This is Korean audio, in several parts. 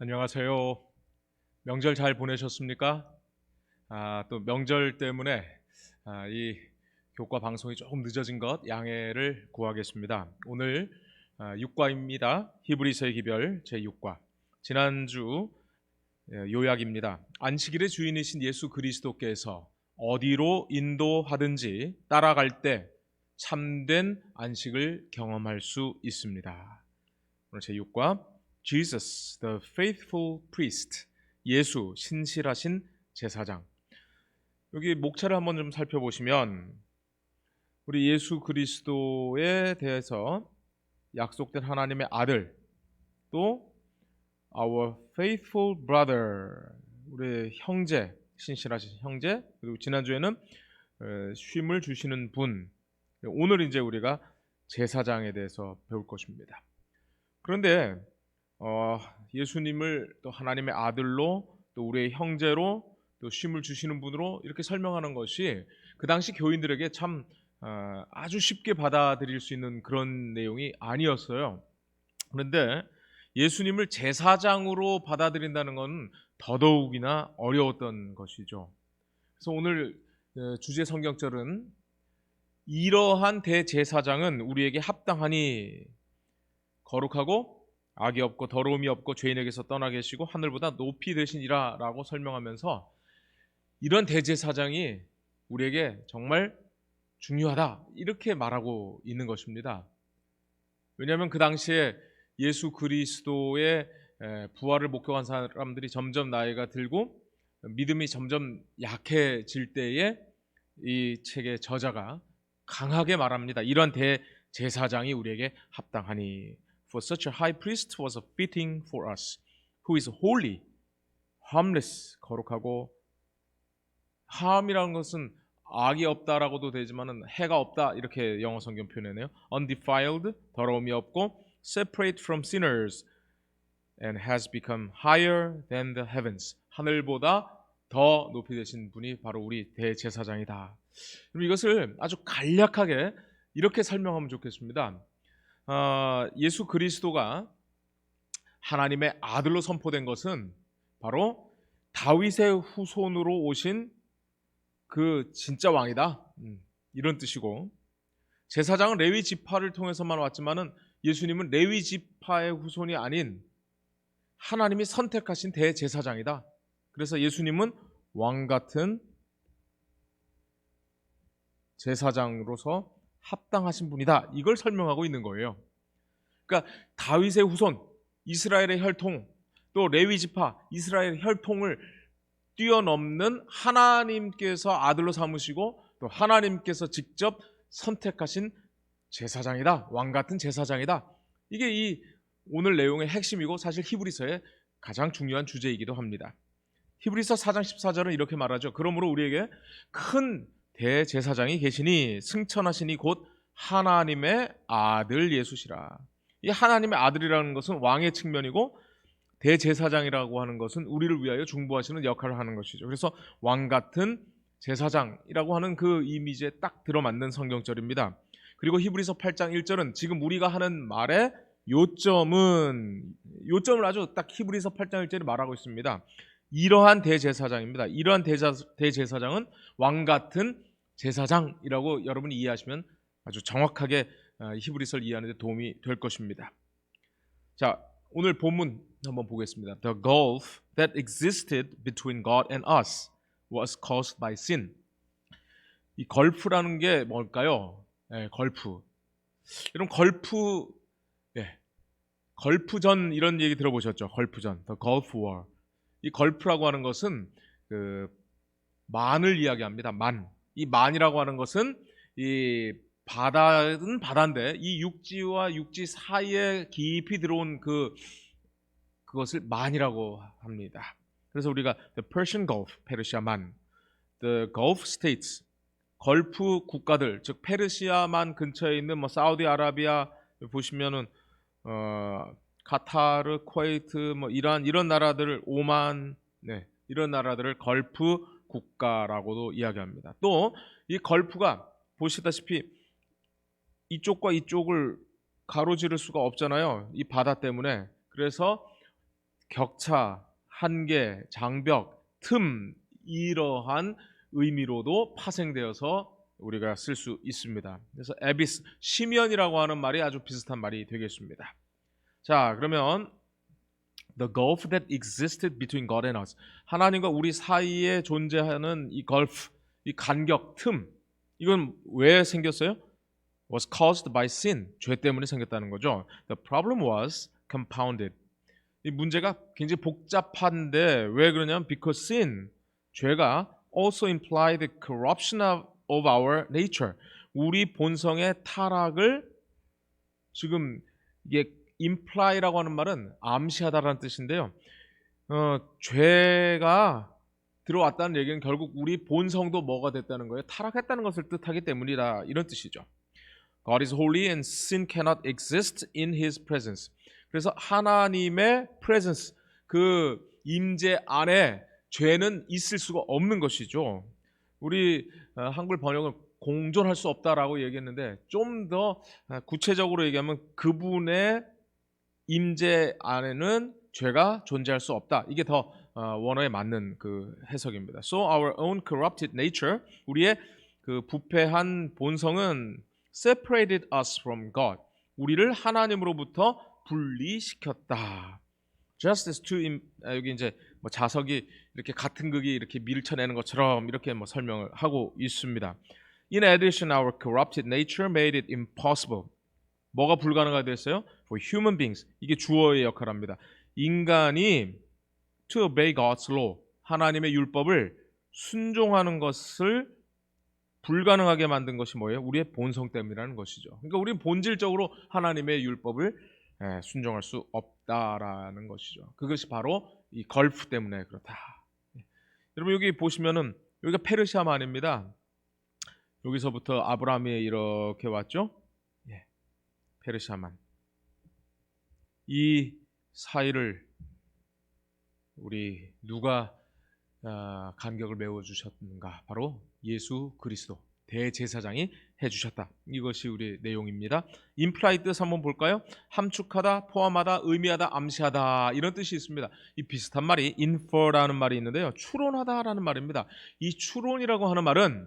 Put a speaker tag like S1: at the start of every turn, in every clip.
S1: 안녕하세요. 명절 잘 보내셨습니까? 또 명절 때문에 이 교과 방송이 조금 늦어진 것 양해를 구하겠습니다. 오늘 6과입니다. 히브리서의 기별 제6과. 지난주 요약입니다. 안식일의 주인이신 예수 그리스도께서 어디로 인도하든지 따라갈 때 참된 안식을 경험할 수 있습니다. 오늘 제6과 Jesus, the faithful priest. 예수, 신실하신 제사장. 여기 목차를 한번 좀 살펴보시면 우리 예수 그리스도에 대해서 약속된 하나님의 아들, 또 our faithful brother, 우리 형제, 신실하신 형제, 그리고 지난주에는 쉼을 주시는 분. 오늘 이제 우리가 제사장에 대해서 배울 것입니다. 그런데 예수님을 또 하나님의 아들로, 또 우리의 형제로, 또 쉼을 주시는 분으로 이렇게 설명하는 것이 그 당시 교인들에게 참 아주 쉽게 받아들일 수 있는 그런 내용이 아니었어요. 그런데 예수님을 제사장으로 받아들인다는 것은 더더욱이나 어려웠던 것이죠. 그래서 오늘 주제 성경절은 이러한 대제사장은 우리에게 합당하니 거룩하고 악이 없고 더러움이 없고 죄인에게서 떠나 계시고 하늘보다 높이 되시니라 라고 설명하면서 이런 대제사장이 우리에게 정말 중요하다 이렇게 말하고 있는 것입니다. 왜냐하면 그 당시에 예수 그리스도의 부활을 목격한 사람들이 점점 나이가 들고 믿음이 점점 약해질 때에 이 책의 저자가 강하게 말합니다. 이런 대제사장이 우리에게 합당하니 For such a high priest was fitting for us, who is holy, harmless, 거룩하고, harm이라는 것은 악이 없다라고도 되지만은 해가 없다 이렇게 영어 성경 표현해요. Undefiled, 더러움이 없고, separate from sinners, and has become higher than the heavens. 하늘보다 더 높이 되신 분이 바로 우리 대제사장이다. 그럼 이것을 아주 간략하게 이렇게 설명하면 좋겠습니다. 예수 그리스도가 하나님의 아들로 선포된 것은 바로 다윗의 후손으로 오신 그 진짜 왕이다, 이런 뜻이고, 제사장은 레위 지파를 통해서만 왔지만은 예수님은 레위 지파의 후손이 아닌 하나님이 선택하신 대제사장이다. 그래서 예수님은 왕 같은 제사장으로서 합당하신 분이다. 이걸 설명하고 있는 거예요. 그러니까 다윗의 후손, 이스라엘의 혈통, 또 레위 지파, 이스라엘의 혈통을 뛰어넘는 하나님께서 아들로 삼으시고 또 하나님께서 직접 선택하신 제사장이다. 왕 같은 제사장이다. 이게 이 오늘 내용의 핵심이고 사실 히브리서의 가장 중요한 주제이기도 합니다. 히브리서 4장 14절은 이렇게 말하죠. 그러므로 우리에게 큰 대제사장이 계시니 승천하시니 곧 하나님의 아들 예수시라. 이 하나님의 아들이라는 것은 왕의 측면이고 대제사장이라고 하는 것은 우리를 위하여 중보하시는 역할을 하는 것이죠. 그래서 왕 같은 제사장이라고 하는 그 이미지에 딱 들어맞는 성경절입니다. 그리고 히브리서 8장 1절은 지금 우리가 하는 말의 요점을 아주 딱 히브리서 8장 1절이 말하고 있습니다. 이러한 대제사장입니다. 이러한 대제사장은 왕 같은 제사장이라고 여러분이 이해하시면 아주 정확하게 히브리서를 이해하는 데 도움이 될 것입니다. 자, 오늘 본문 한번 보겠습니다. The gulf that existed between God and us was caused by sin. 이 걸프라는 게 뭘까요? 걸프. 여러분 걸프전 이런 얘기 들어보셨죠? 걸프전, The Gulf War. 이 걸프라고 하는 것은 그 만을 이야기합니다. 만. 이 만이라고 하는 것은 이 바다는 바다인데 이 육지와 육지 사이에 깊이 들어온 그것을 만이라고 합니다. 그래서 우리가 The Persian Gulf, 페르시아만, The Gulf States, 걸프 국가들, 즉 페르시아만 근처에 있는 뭐 사우디아라비아 보시면은 카타르, 쿠웨이트, 뭐 이런 나라들을 오만, 이런 나라들을 걸프 국가라고도 이야기합니다. 또 이 걸프가 보시다시피 이쪽과 이쪽을 가로지를 수가 없잖아요. 이 바다 때문에. 그래서 격차, 한계, 장벽, 틈 이러한 의미로도 파생되어서 우리가 쓸 수 있습니다. 그래서 에비스, 심연이라고 하는 말이 아주 비슷한 말이 되겠습니다. 자, 그러면 the gulf that existed between God and us. 하나님과 우리 사이에 존재하는 이 gulf, 이 간격, 틈. 이건 왜 생겼어요? was caused by sin. 죄 때문에 생겼다는 거죠. The problem was compounded. 이 문제가 굉장히 복잡한데 왜 그러냐면 because sin, 죄가 also imply the corruption of our nature. 우리 본성의 타락을 지금 이게 imply라고 하는 말은 암시하다라는 뜻인데요. 죄가 들어왔다는 얘기는 결국 우리 본성도 뭐가 됐다는 거예요? 타락했다는 것을 뜻하기 때문이다. 이런 뜻이죠. God is holy and sin cannot exist in His presence. 그래서 하나님의 presence, 그 임재 안에 죄는 있을 수가 없는 것이죠. 우리 한글 번역은 공존할 수 없다라고 얘기했는데 좀 더 구체적으로 얘기하면 그분의 임재 안에는 죄가 존재할 수 없다. 이게 더 원어에 맞는 그 해석입니다. So our own corrupted nature, 우리의 그 부패한 본성은 separated us from God. 우리를 하나님으로부터 분리시켰다. Just as two 여기 이제 뭐 자석이 이렇게 같은 극이 이렇게 밀쳐내는 것처럼 이렇게 뭐 설명을 하고 있습니다. In addition, our corrupted nature made it impossible. 뭐가 불가능하게 됐어요? For human beings. 이게 주어의 역할을 합니다. 인간이 to obey God's law. 하나님의 율법을 순종하는 것을 불가능하게 만든 것이 뭐예요? 우리의 본성 때문이라는 것이죠. 그러니까 우리는 본질적으로 하나님의 율법을 순종할 수 없다라는 것이죠. 그것이 바로 이 걸프 때문에 그렇다. 여러분 여기 보시면은 여기가 페르시아만입니다. 여기서부터 아브라함이 이렇게 왔죠. 페르시아만. 이 사이를 우리 누가 간격을 메워주셨는가? 바로 예수 그리스도 대제사장이 해주셨다. 이것이 우리 내용입니다. implied 뜻 한번 볼까요? 함축하다, 포함하다, 의미하다, 암시하다 이런 뜻이 있습니다. 이 비슷한 말이 infer라는 말이 있는데요. 추론하다라는 말입니다. 이 추론이라고 하는 말은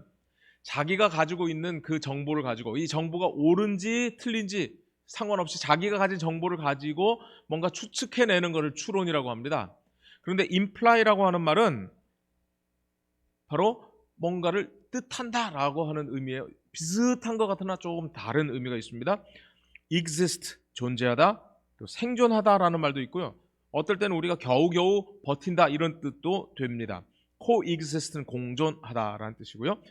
S1: 자기가 가지고 있는 그 정보를 가지고 이 정보가 옳은지 틀린지 상관없이 자기가 가진 정보를 가지고 뭔가 추측해내는 것을 추론이라고 합니다. 그런데 imply라고 하는 말은 바로 뭔가를 뜻한다라고 하는 의미예요. 비슷한 것 같으나 조금 다른 의미가 있습니다. exist, 존재하다, 또 생존하다라는 말도 있고요. 어떨 때는 우리가 겨우겨우 버틴다 이런 뜻도 됩니다. coexist는 공존하다라는 뜻이고요.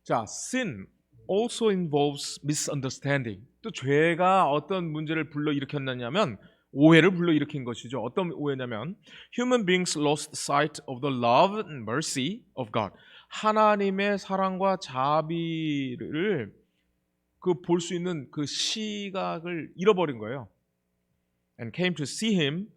S1: 자, sin also involves misunderstanding. 또 죄가 어떤 문제를 불러일으켰느냐면 오해를 불러일으킨 것이죠. 어떤 오해냐면 human beings lost sight of the love and mercy of God. 하나님의 사랑과 자비를 그 볼 수 있는 그 시각을 잃어버린 거예요. And came to see him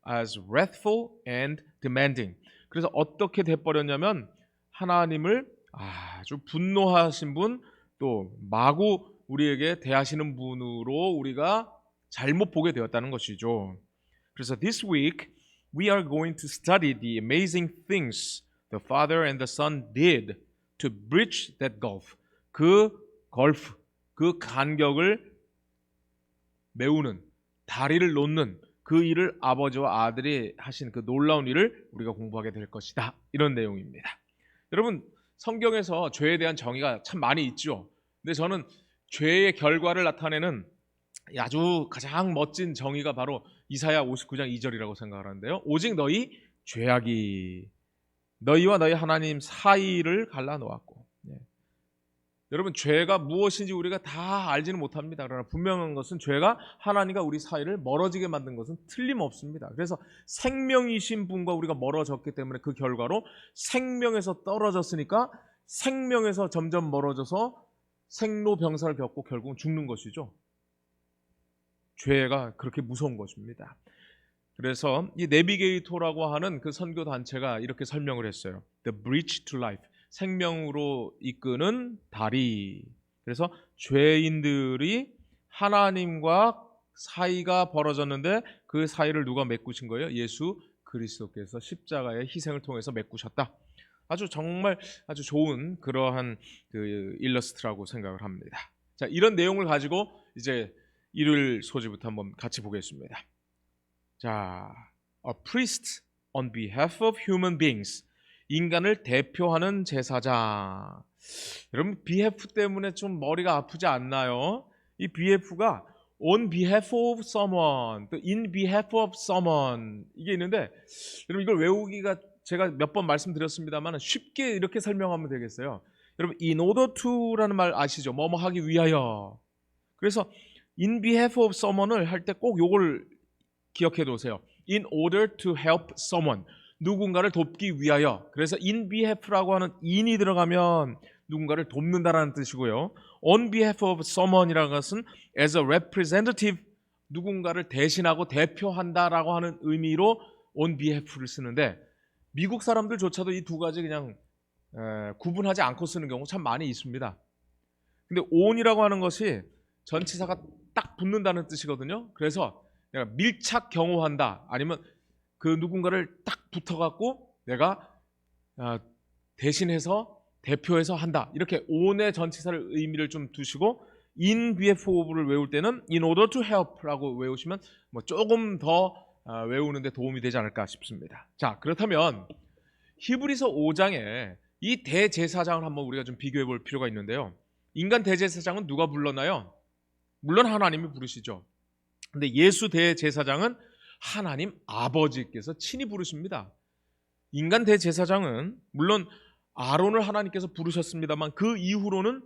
S1: as wrathful and demanding. 그래서 어떻게 돼버렸냐면 하나님을 아주 분노하신 분, 또 마구 우리에게 대하시는 분으로 우리가 잘못 보게 되었다는 것이죠. 그래서 this week we are going to study the amazing things the Father and the Son did to bridge that gulf. 그 걸프, 그 간격을 메우는, 다리를 놓는 그 일을 아버지와 아들이 하신 그 놀라운 일을 우리가 공부하게 될 것이다. 이런 내용입니다. 여러분 성경에서 죄에 대한 정의가 참 많이 있죠. 근데 저는 죄의 결과를 나타내는 아주 가장 멋진 정의가 바로 이사야 59장 2절이라고 생각을 하는데요. 오직 너희 죄악이 너희와 너희 하나님 사이를 갈라놓았고. 여러분 죄가 무엇인지 우리가 다 알지는 못합니다. 그러나 분명한 것은 죄가 하나님과 우리 사이를 멀어지게 만든 것은 틀림없습니다. 그래서 생명이신 분과 우리가 멀어졌기 때문에 그 결과로 생명에서 떨어졌으니까 생명에서 점점 멀어져서 생로병사를 겪고 결국은 죽는 것이죠. 죄가 그렇게 무서운 것입니다. 그래서 이 내비게이터라고 하는 그 선교 단체가 이렇게 설명을 했어요. The bridge to life. 생명으로 이끄는 다리. 그래서 죄인들이 하나님과 사이가 벌어졌는데 그 사이를 누가 메꾸신 거예요? 예수 그리스도께서 십자가의 희생을 통해서 메꾸셨다. 아주 정말 아주 좋은 그러한 그 일러스트라고 생각을 합니다. 자, 이런 내용을 가지고 이제 일요일 소지부터 한번 같이 보겠습니다. 자, a priest on behalf of human beings. 인간을 대표하는 제사장. 여러분, behalf 때문에 좀 머리가 아프지 않나요? 이 behalf가 on behalf of someone, 또 in behalf of someone 이게 있는데, 여러분 이걸 외우기가 제가 몇 번 말씀드렸습니다만 쉽게 이렇게 설명하면 되겠어요. 여러분 in order to라는 말 아시죠? 뭐뭐 하기 위하여. 그래서 in behalf of someone을 할 때 꼭 요걸 기억해 두세요. in order to help someone. 누군가를 돕기 위하여. 그래서 in behalf라고 하는 in이 들어가면 누군가를 돕는다라는 뜻이고요. on behalf of someone이라는 것은 as a representative, 누군가를 대신하고 대표한다라고 하는 의미로 on behalf를 쓰는데, 미국 사람들조차도 이 두 가지 그냥 구분하지 않고 쓰는 경우 참 많이 있습니다. 근데 on이라고 하는 것이 전치사가 딱 붙는다는 뜻이거든요. 그래서 내가 밀착 경호한다, 아니면 그 누군가를 딱 붙어갖고 내가 대신해서 대표해서 한다, 이렇게 on의 전치사를 의미를 좀 두시고 in behalf of를 외울 때는 in order to help라고 외우시면 뭐 조금 더 외우는데 도움이 되지 않을까 싶습니다. 자, 그렇다면 히브리서 5장에 이 대제사장을 한번 우리가 좀 비교해 볼 필요가 있는데요. 인간 대제사장은 누가 불렀나요? 물론 하나님이 부르시죠. 근데 예수 대제사장은 하나님 아버지께서 친히 부르십니다. 인간 대제사장은 물론 아론을 하나님께서 부르셨습니다만 그 이후로는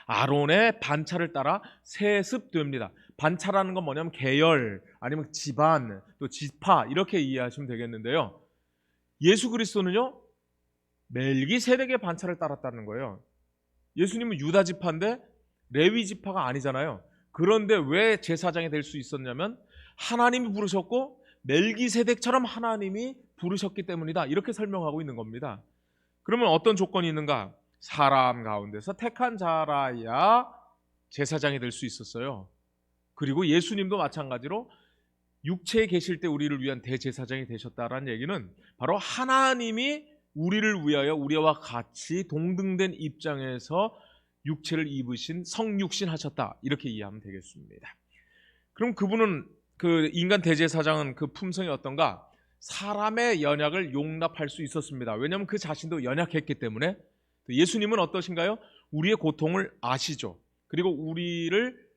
S1: 아론의 반차를 따라 세습됩니다. 반차라는 건 뭐냐면 계열, 아니면 집안, 또 지파, 이렇게 이해하시면 되겠는데요. 예수 그리스도는요, 멜기세덱의 반차를 따랐다는 거예요. 예수님은 유다 지파인데 레위 지파가 아니잖아요. 그런데 왜 제사장이 될 수 있었냐면 하나님이 부르셨고 멜기세덱처럼 하나님이 부르셨기 때문이다, 이렇게 설명하고 있는 겁니다. 그러면 어떤 조건이 있는가? 사람 가운데서 택한 자라야 제사장이 될 수 있었어요. 그리고 예수님도 마찬가지로 육체에 계실 때 우리를 위한 대제사장이 되셨다라는 얘기는 바로 하나님이 우리를 위하여 우리와 같이 동등된 입장에서 육체를 입으신 성육신 하셨다, 이렇게 이해하면 되겠습니다. 그럼 그분은, 그 인간 대제사장은 그 품성이 어떤가? 사람의 연약을 용납할 수 있었습니다. 왜냐하면 그 자신도 연약했기 때문에. 예수님은 어떠신가요? 우리의 고통을 아시죠. 그리고 우리를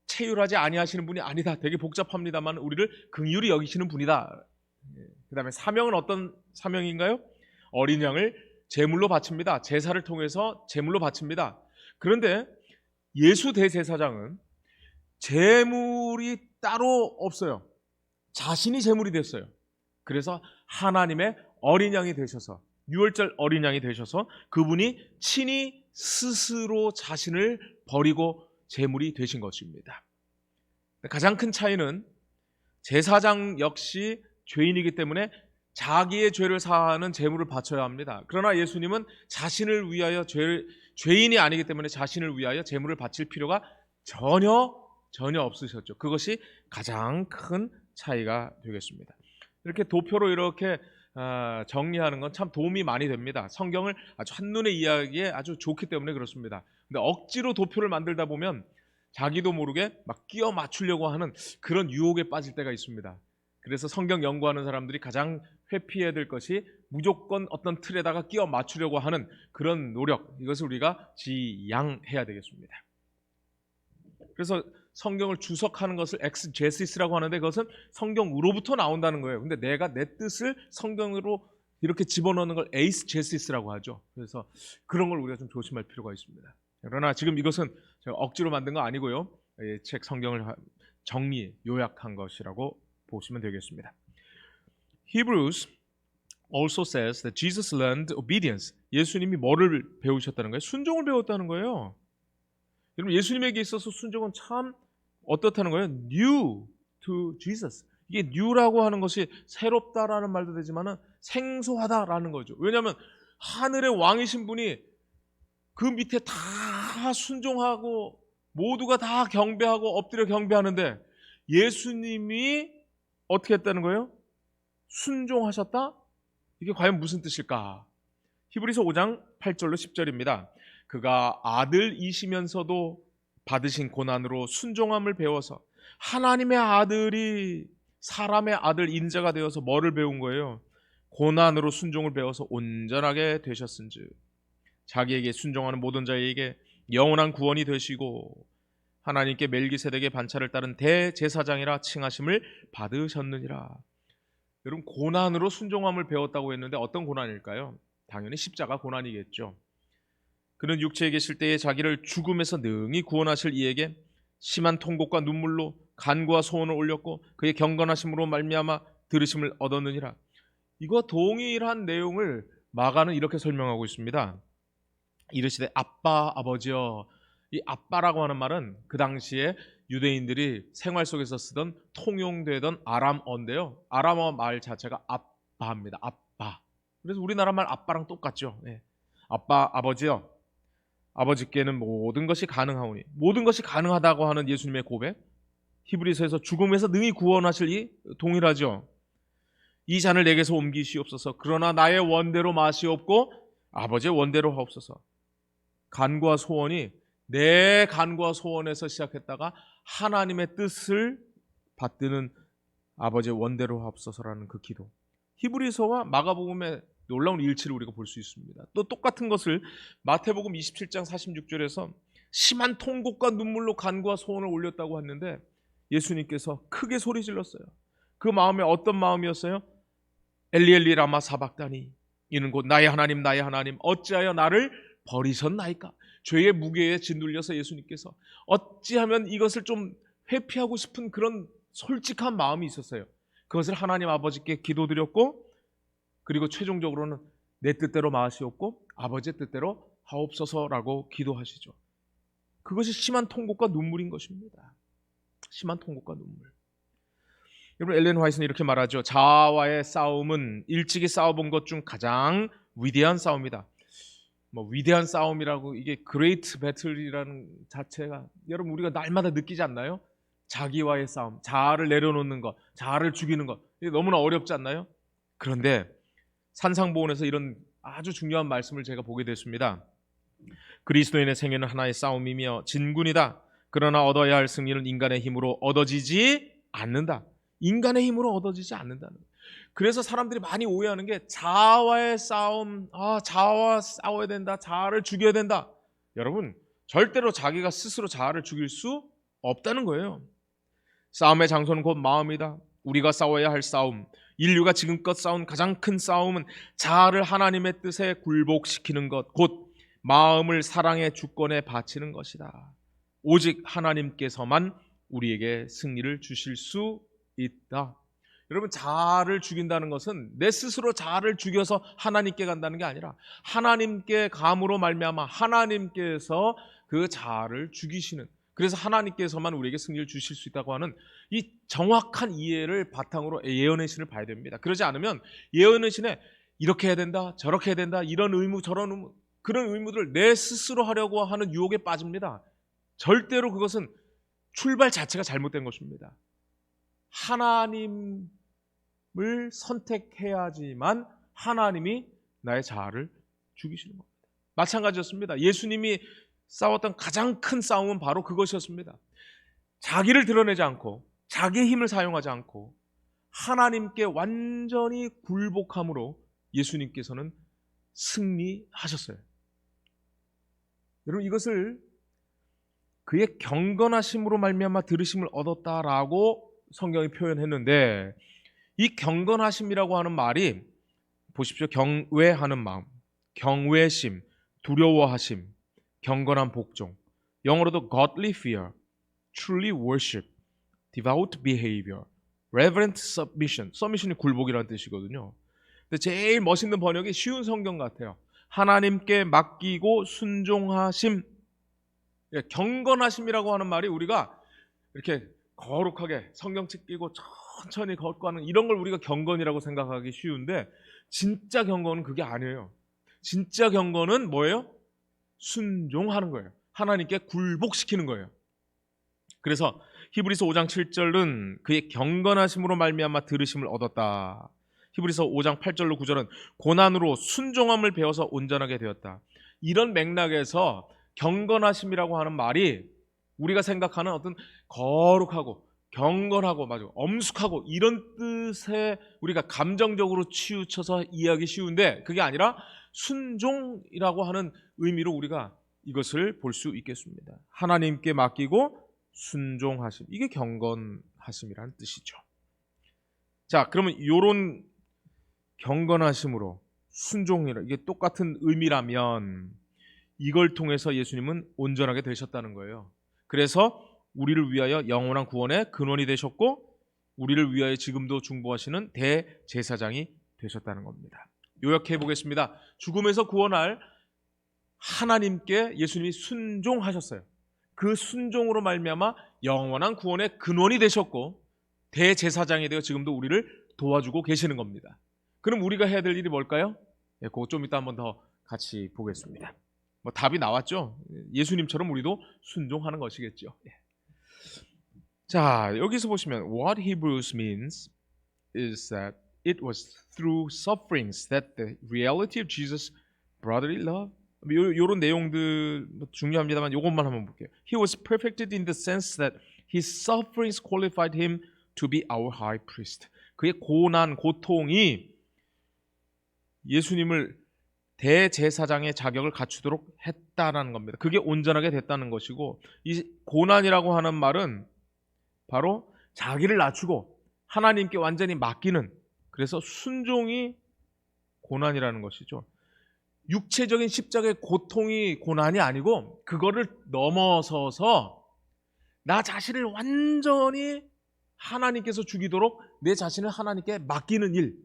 S1: 체휼하지 아니하시는 분이 아니다, 되게 복잡합니다만 우리를 긍휼히 여기시는 분이다. 그 다음에 사명은 어떤 사명인가요? 어린 양을 제물로 바칩니다. 제사를 통해서 제물로 바칩니다. 그런데 예수 대제사장은 제물이 따로 없어요. 자신이 제물이 됐어요. 그래서 하나님의 어린 양이 되셔서, 유월절 어린 양이 되셔서 그분이 친히 스스로 자신을 버리고 제물이 되신 것입니다. 가장 큰 차이는 제사장 역시 죄인이기 때문에 자기의 죄를 사하는 제물을 바쳐야 합니다. 그러나 예수님은 자신을 위하여 죄인이 아니기 때문에 자신을 위하여 제물을 바칠 필요가 전혀 없으셨죠. 그것이 가장 큰 차이가 되겠습니다. 이렇게 도표로 이렇게 정리하는 건 참 도움이 많이 됩니다. 성경을 아주 한눈에 이해하기에 아주 좋기 때문에 그렇습니다. 근데 억지로 도표를 만들다 보면 자기도 모르게 막 끼워 맞추려고 하는 그런 유혹에 빠질 때가 있습니다. 그래서 성경 연구하는 사람들이 가장 회피해야 될 것이 무조건 어떤 틀에다가 끼워 맞추려고 하는 그런 노력, 이것을 우리가 지양해야 되겠습니다. 그래서 성경을 주석하는 것을 엑스제시스라고 하는데 그것은 성경으로부터 나온다는 거예요. 근데 내가 내 뜻을 성경으로 이렇게 집어넣는 걸 에이스제시스라고 하죠. 그래서 그런 걸 우리가 좀 조심할 필요가 있습니다. 그러나 지금 이것은 제가 억지로 만든 거 아니고요, 책 성경을 정리, 요약한 것이라고 보시면 되겠습니다. Hebrews also says that Jesus learned obedience. 예수님이 뭐를 배우셨다는 거예요? 순종을 배웠다는 거예요. 여러분, 예수님에게 있어서 순종은 참 어떻다는 거예요? New to Jesus. 이게 new라고 하는 것이 새롭다라는 말도 되지만 생소하다라는 거죠. 왜냐하면 하늘의 왕이신 분이 그 밑에 다 순종하고 모두가 다 경배하고 엎드려 경배하는데 예수님이 어떻게 했다는 거예요? 순종하셨다? 이게 과연 무슨 뜻일까? 히브리서 5장 8절로 10절입니다. 그가 아들이시면서도 받으신 고난으로 순종함을 배워서 하나님의 아들이 사람의 아들 인자가 되어서 뭐를 배운 거예요? 고난으로 순종을 배워서 온전하게 되셨은즉 자기에게 순종하는 모든 자에게 영원한 구원이 되시고 하나님께 멜기세덱의 반차를 따른 대제사장이라 칭하심을 받으셨느니라. 여러분, 고난으로 순종함을 배웠다고 했는데 어떤 고난일까요? 당연히 십자가 고난이겠죠. 그는 육체에 계실 때에 자기를 죽음에서 능히 구원하실 이에게 심한 통곡과 눈물로 간구와 소원을 올렸고 그의 경건하심으로 말미암아 들으심을 얻었느니라. 이거 동일한 내용을 마가는 이렇게 설명하고 있습니다. 이르시되 아빠 아버지여. 이 아빠라고 하는 말은 그 당시에 유대인들이 생활 속에서 쓰던 통용되던 아람어인데요. 아람어 말 자체가 아빠입니다. 아빠. 그래서 우리나라 말 아빠랑 똑같죠. 네. 아빠 아버지여. 아버지께는 모든 것이 가능하오니. 모든 것이 가능하다고 하는 예수님의 고백, 히브리서에서 죽음에서 능히 구원하실 이 동일하죠. 이 잔을 내게서 옮기시옵소서. 그러나 나의 원대로 마시옵고 아버지의 원대로 하옵소서. 간구와 소원이 내 간구와 소원에서 시작했다가 하나님의 뜻을 받드는 아버지의 원대로 하옵소서라는 그 기도. 히브리서와 마가복음의 놀라운 일치를 우리가 볼 수 있습니다. 또 똑같은 것을 마태복음 27장 46절에서 심한 통곡과 눈물로 간구와 소원을 올렸다고 했는데 예수님께서 크게 소리 질렀어요. 그 마음에 어떤 마음이었어요? 엘리엘리 라마 사박다니. 이는 곧 나의 하나님 나의 하나님 어찌하여 나를 버리셨나이까. 죄의 무게에 짓눌려서 예수님께서 어찌하면 이것을 좀 회피하고 싶은 그런 솔직한 마음이 있었어요. 그것을 하나님 아버지께 기도드렸고 그리고 최종적으로는 내 뜻대로 마시옵고 아버지의 뜻대로 하옵소서라고 기도하시죠. 그것이 심한 통곡과 눈물인 것입니다. 심한 통곡과 눈물. 여러분, 엘렌 화이트는 이렇게 말하죠. 자아와의 싸움은 일찍이 싸워본 것 중 가장 위대한 싸움이다. 위대한 싸움이라고, 이게 그레이트 배틀이라는 자체가 여러분 우리가 날마다 느끼지 않나요? 자기와의 싸움, 자아를 내려놓는 것, 자아를 죽이는 것, 이게 너무나 어렵지 않나요? 그런데 산상보훈에서 이런 아주 중요한 말씀을 제가 보게 됐습니다. 그리스도인의 생애는 하나의 싸움이며 진군이다. 그러나 얻어야 할 승리는 인간의 힘으로 얻어지지 않는다. 인간의 힘으로 얻어지지 않는다는. 그래서 사람들이 많이 오해하는 게 자아와의 싸움, 자아와 싸워야 된다, 자아를 죽여야 된다. 여러분, 절대로 자기가 스스로 자아를 죽일 수 없다는 거예요. 싸움의 장소는 곧 마음이다. 우리가 싸워야 할 싸움, 인류가 지금껏 싸운 가장 큰 싸움은 자아를 하나님의 뜻에 굴복시키는 것, 곧 마음을 사랑의 주권에 바치는 것이다. 오직 하나님께서만 우리에게 승리를 주실 수 있다. 여러분, 자아를 죽인다는 것은 내 스스로 자아를 죽여서 하나님께 간다는 게 아니라 하나님께 감으로 말미암아 하나님께서 그 자아를 죽이시는, 그래서 하나님께서만 우리에게 승리를 주실 수 있다고 하는 이 정확한 이해를 바탕으로 예언의 신을 봐야 됩니다. 그러지 않으면 예언의 신에 이렇게 해야 된다, 저렇게 해야 된다, 이런 의무 저런 의무, 그런 의무들을 내 스스로 하려고 하는 유혹에 빠집니다. 절대로 그것은 출발 자체가 잘못된 것입니다. 하나님을 선택해야지만 하나님이 나의 자아를 죽이시는 겁니다. 마찬가지였습니다. 예수님이 싸웠던 가장 큰 싸움은 바로 그것이었습니다. 자기를 드러내지 않고 자기의 힘을 사용하지 않고 하나님께 완전히 굴복함으로 예수님께서는 승리하셨어요. 여러분, 이것을 그의 경건하심으로 말미암아 들으심을 얻었다라고 성경이 표현했는데, 이 경건하심이라고 하는 말이 보십시오. 경외하는 마음, 경외심, 두려워하심, 경건한 복종, 영어로도 godly fear, truly worship, devout behavior, reverent submission. submission이 굴복이라는 뜻이거든요. 근데 제일 멋있는 번역이 쉬운 성경 같아요. 하나님께 맡기고 순종하심. 경건하심이라고 하는 말이 우리가 이렇게 거룩하게 성경책 끼고 천천히 걷고 하는 이런 걸 우리가 경건이라고 생각하기 쉬운데, 진짜 경건은 그게 아니에요. 진짜 경건은 뭐예요? 순종하는 거예요. 하나님께 굴복시키는 거예요. 그래서 히브리서 5장 7절은 그의 경건하심으로 말미암아 들으심을 얻었다. 히브리서 5장 8절로 9절은 고난으로 순종함을 배워서 온전하게 되었다. 이런 맥락에서 경건하심이라고 하는 말이 우리가 생각하는 어떤 거룩하고 경건하고 엄숙하고 이런 뜻에 우리가 감정적으로 치우쳐서 이해하기 쉬운데, 그게 아니라 순종이라고 하는 의미로 우리가 이것을 볼 수 있겠습니다. 하나님께 맡기고 순종하심, 이게 경건하심이라는 뜻이죠. 자, 그러면 이런 경건하심으로 순종이라, 이게 똑같은 의미라면 이걸 통해서 예수님은 온전하게 되셨다는 거예요. 그래서 우리를 위하여 영원한 구원의 근원이 되셨고 우리를 위하여 지금도 중보하시는 대제사장이 되셨다는 겁니다. 요약해 보겠습니다. 죽음에서 구원할 하나님께 예수님이 순종하셨어요. 그 순종으로 말미암아 영원한 구원의 근원이 되셨고 대제사장이 되어 지금도 우리를 도와주고 계시는 겁니다. 그럼 우리가 해야 될 일이 뭘까요? 그거 좀 이따 한번 더 같이 보겠습니다. 답이 나왔죠? 예수님처럼 우리도 순종하는 것이겠죠. 자, 여기서 보시면 what Hebrews means is that it was through sufferings that the reality of Jesus' brotherly love, 이런 내용들 중요합니다만 이것만 한번 볼게요. He was perfected in the sense that his sufferings qualified him to be our high priest. 그의 고난, 고통이 예수님을 대제사장의 자격을 갖추도록 했다는 겁니다. 그게 온전하게 됐다는 것이고, 이 고난이라고 하는 말은 바로 자기를 낮추고 하나님께 완전히 맡기는, 그래서 순종이 고난이라는 것이죠. 육체적인 십자가의 고통이 고난이 아니고 그거를 넘어서서 나 자신을 완전히 하나님께서 죽이도록 내 자신을 하나님께 맡기는 일,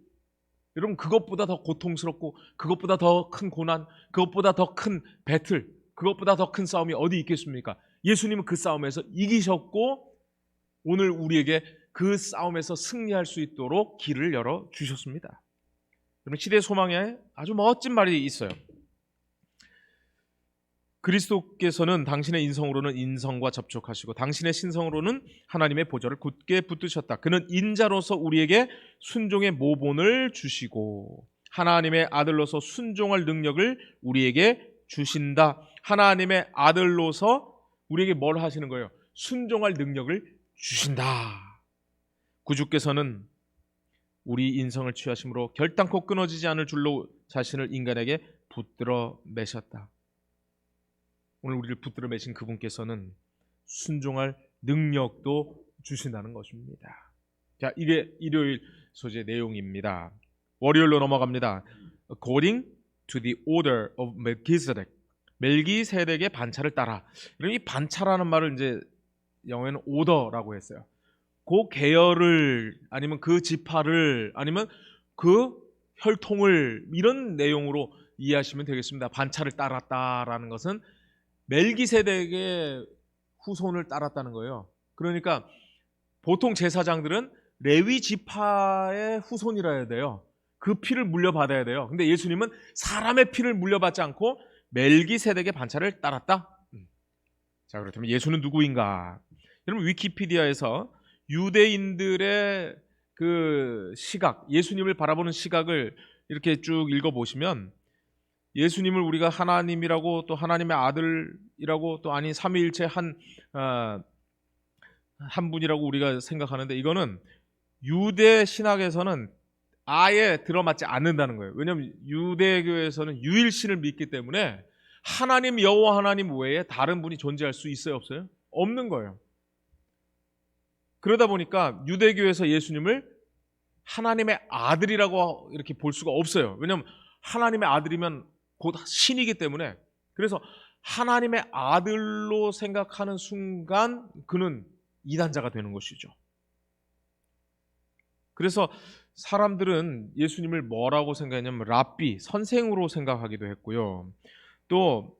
S1: 여러분 그것보다 더 고통스럽고 그것보다 더 큰 고난, 그것보다 더 큰 배틀, 그것보다 더 큰 싸움이 어디 있겠습니까? 예수님은 그 싸움에서 이기셨고 오늘 우리에게 그 싸움에서 승리할 수 있도록 길을 열어주셨습니다. 여러분 시대 소망에 아주 멋진 말이 있어요. 그리스도께서는 당신의 인성으로는 인성과 접촉하시고 당신의 신성으로는 하나님의 보좌를 굳게 붙드셨다. 그는 인자로서 우리에게 순종의 모본을 주시고 하나님의 아들로서 순종할 능력을 우리에게 주신다. 하나님의 아들로서 우리에게 뭘 하시는 거예요? 순종할 능력을 주신다. 구주께서는 우리 인성을 취하심으로 결단코 끊어지지 않을 줄로 자신을 인간에게 붙들어 매셨다. 오늘 우리를 붙들어 매신 그분께서는 순종할 능력도 주신다는 것입니다. 자, 이게 일요일 소재 내용입니다. 월요일로 넘어갑니다. According to the order of Melchizedek, 멜기세덱의 반차를 따라. 이 반차라는 말을 이제 영어에는 오더라고 했어요. 그 계열을 아니면 그 지파를 아니면 그 혈통을 이런 내용으로 이해하시면 되겠습니다. 반차를 따랐다라는 것은 멜기세덱의 후손을 따랐다는 거예요. 그러니까 보통 제사장들은 레위 지파의 후손이라 해야 돼요. 그 피를 물려받아야 돼요. 근데 예수님은 사람의 피를 물려받지 않고 멜기세덱의 반차를 따랐다. 자, 그렇다면 예수는 누구인가? 여러분 위키피디아에서 유대인들의 그 시각, 예수님을 바라보는 시각을 이렇게 쭉 읽어보시면 예수님을 우리가 하나님이라고 또 하나님의 아들이라고 또 아닌 삼위일체 한 분이라고 우리가 생각하는데 이거는 유대 신학에서는 아예 들어맞지 않는다는 거예요. 왜냐하면 유대교에서는 유일신을 믿기 때문에 하나님 여호와 하나님 외에 다른 분이 존재할 수 있어요, 없어요? 없는 거예요. 그러다 보니까 유대교에서 예수님을 하나님의 아들이라고 이렇게 볼 수가 없어요. 왜냐하면 하나님의 아들이면 곧 신이기 때문에. 그래서 하나님의 아들로 생각하는 순간 그는 이단자가 되는 것이죠. 그래서 사람들은 예수님을 뭐라고 생각했냐면 랍비, 선생으로 생각하기도 했고요. 또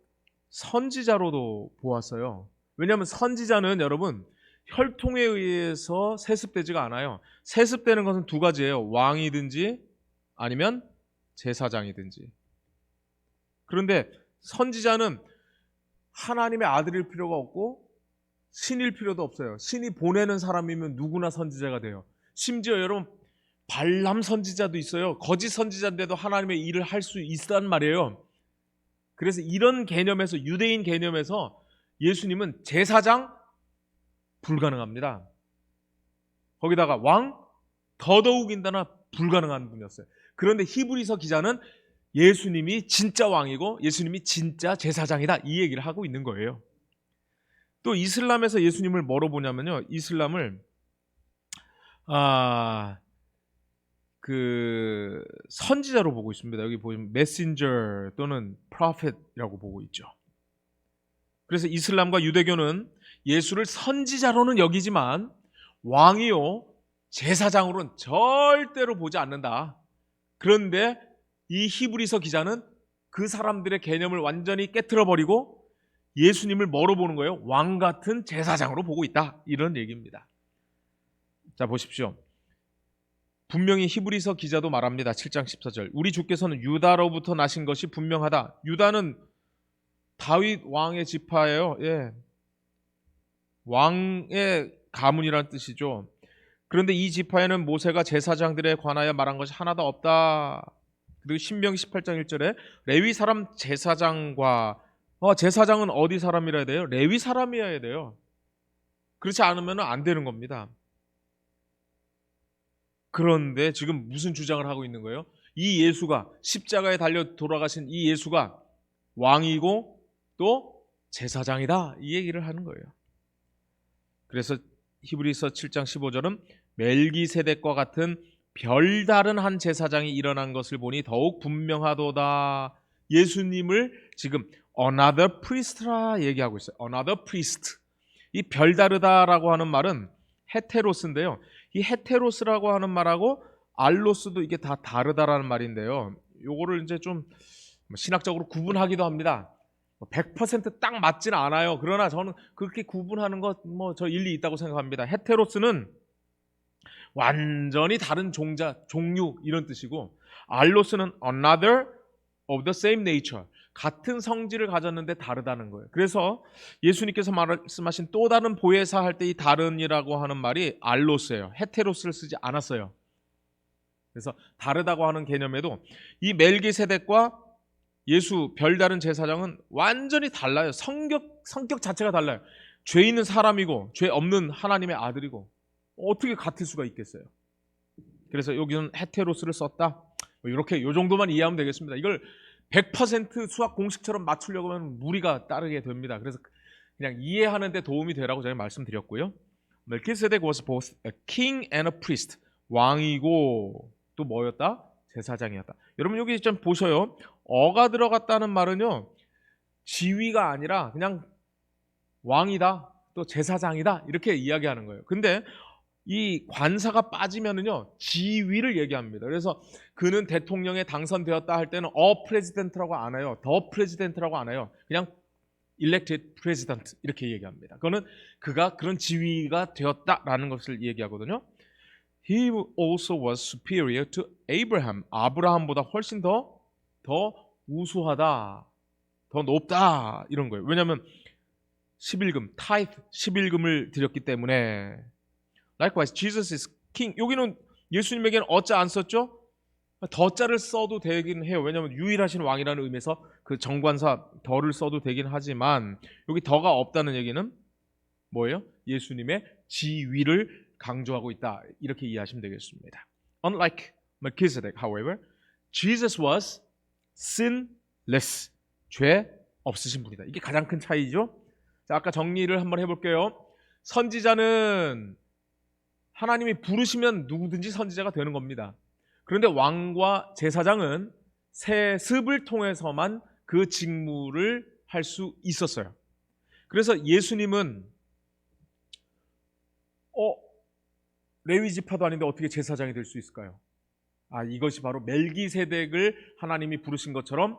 S1: 선지자로도 보았어요. 왜냐하면 선지자는 여러분 혈통에 의해서 세습되지가 않아요. 세습되는 것은 두 가지예요. 왕이든지 아니면 제사장이든지. 그런데 선지자는 하나님의 아들일 필요가 없고 신일 필요도 없어요. 신이 보내는 사람이면 누구나 선지자가 돼요. 심지어 여러분 발람 선지자도 있어요. 거짓 선지자인데도 하나님의 일을 할 수 있단 말이에요. 그래서 이런 개념에서, 유대인 개념에서 예수님은 제사장 불가능합니다. 거기다가 왕 더더욱인다나 불가능한 분이었어요. 그런데 히브리서 기자는 예수님이 진짜 왕이고 예수님이 진짜 제사장이다, 이 얘기를 하고 있는 거예요. 또 이슬람에서 예수님을 뭐로 보냐면요, 이슬람을 그 선지자로 보고 있습니다. 여기 보시면 메신저 또는 프로핏이라고 보고 있죠. 그래서 이슬람과 유대교는 예수를 선지자로는 여기지만 왕이요 제사장으로는 절대로 보지 않는다. 그런데 이 히브리서 기자는 그 사람들의 개념을 완전히 깨트려 버리고 예수님을 뭐로 보는 거예요? 왕 같은 제사장으로 보고 있다, 이런 얘기입니다. 자, 보십시오. 분명히 히브리서 기자도 말합니다. 7장 14절. 우리 주께서는 유다로부터 나신 것이 분명하다. 유다는 다윗 왕의 지파예요. 예. 왕의 가문이라는 뜻이죠. 그런데 이 지파에는 모세가 제사장들에 관하여 말한 것이 하나도 없다. 그리고 신명기 18장 1절에 레위 사람 제사장과 제사장은 어디 사람이라 해야 돼요? 레위 사람이어야 돼요. 그렇지 않으면 안 되는 겁니다. 그런데 지금 무슨 주장을 하고 있는 거예요? 이 예수가, 십자가에 달려 돌아가신 이 예수가 왕이고 또 제사장이다, 이 얘기를 하는 거예요. 그래서 히브리서 7장 15절은 멜기세덱과 같은 별다른 한 제사장이 일어난 것을 보니 더욱 분명하도다. 예수님을 지금 another priest라 얘기하고 있어요. another priest. 이 별다르다라고 하는 말은 헤테로스인데요. 이 헤테로스라고 하는 말하고 알로스도 이게 다 다르다라는 말인데요. 요거를 이제 좀 신학적으로 구분하기도 합니다. 100%딱 맞지는 않아요. 그러나 저는 그렇게 구분하는 것 저 일리 있다고 생각합니다. 헤테로스는 완전히 다른 종류 이런 뜻이고, 알로스는 another of the same nature, 같은 성질을 가졌는데 다르다는 거예요. 그래서 예수님께서 말씀하신 또 다른 보혜사 할 때 이 다른이라고 하는 말이 알로스예요. 헤테로스를 쓰지 않았어요. 그래서 다르다고 하는 개념에도 이 멜기세덱과 예수 별다른 제사장은 완전히 달라요. 성격 자체가 달라요. 죄 있는 사람이고 죄 없는 하나님의 아들이고 어떻게 같을 수가 있겠어요? 그래서 여기는 헤테로스를 썼다. 이렇게 요 정도만 이해하면 되겠습니다. 이걸 100% 수학 공식처럼 맞추려고 하면 무리가 따르게 됩니다. 그래서 그냥 이해하는 데 도움이 되라고 제가 말씀드렸고요. 멜키세덱 was both a king and a priest. 왕이고 또 뭐였다? 제사장이었다. 여러분 여기 좀 보셔요. 어가 들어갔다는 말은요, 지위가 아니라 그냥 왕이다, 또 제사장이다, 이렇게 이야기하는 거예요. 근데 이 관사가 빠지면은요, 지위를 얘기합니다. 그래서 그는 대통령에 당선되었다 할 때는 president라고 안 해요. the president라고 안 해요. 그냥 elected president 이렇게 얘기합니다. 그거는 그가 그런 지위가 되었다라는 것을 얘기하거든요. He also was superior to Abraham. 아브라함보다 훨씬 더 우수하다, 더 높다, 이런 거예요. 왜냐하면 11금, tithe, 11금을 드렸기 때문에. Likewise, Jesus is king. 여기는 예수님에게는 어자 안 썼죠? 더자를 써도 되긴 해요. 왜냐하면 유일하신 왕이라는 의미에서 그 정관사 더를 써도 되긴 하지만 여기 더가 없다는 얘기는 뭐예요? 예수님의 지위를 강조하고 있다, 이렇게 이해하시면 되겠습니다. Unlike Melchizedek, however, Jesus was sinless. 죄 없으신 분이다. 이게 가장 큰 차이죠. 자, 아까 정리를 한번 해볼게요. 선지자는 하나님이 부르시면 누구든지 선지자가 되는 겁니다. 그런데 왕과 제사장은 세습을 통해서만 그 직무를 할 수 있었어요. 그래서 예수님은 레위 지파도 아닌데 어떻게 제사장이 될 수 있을까요? 이것이 바로 멜기세덱을 하나님이 부르신 것처럼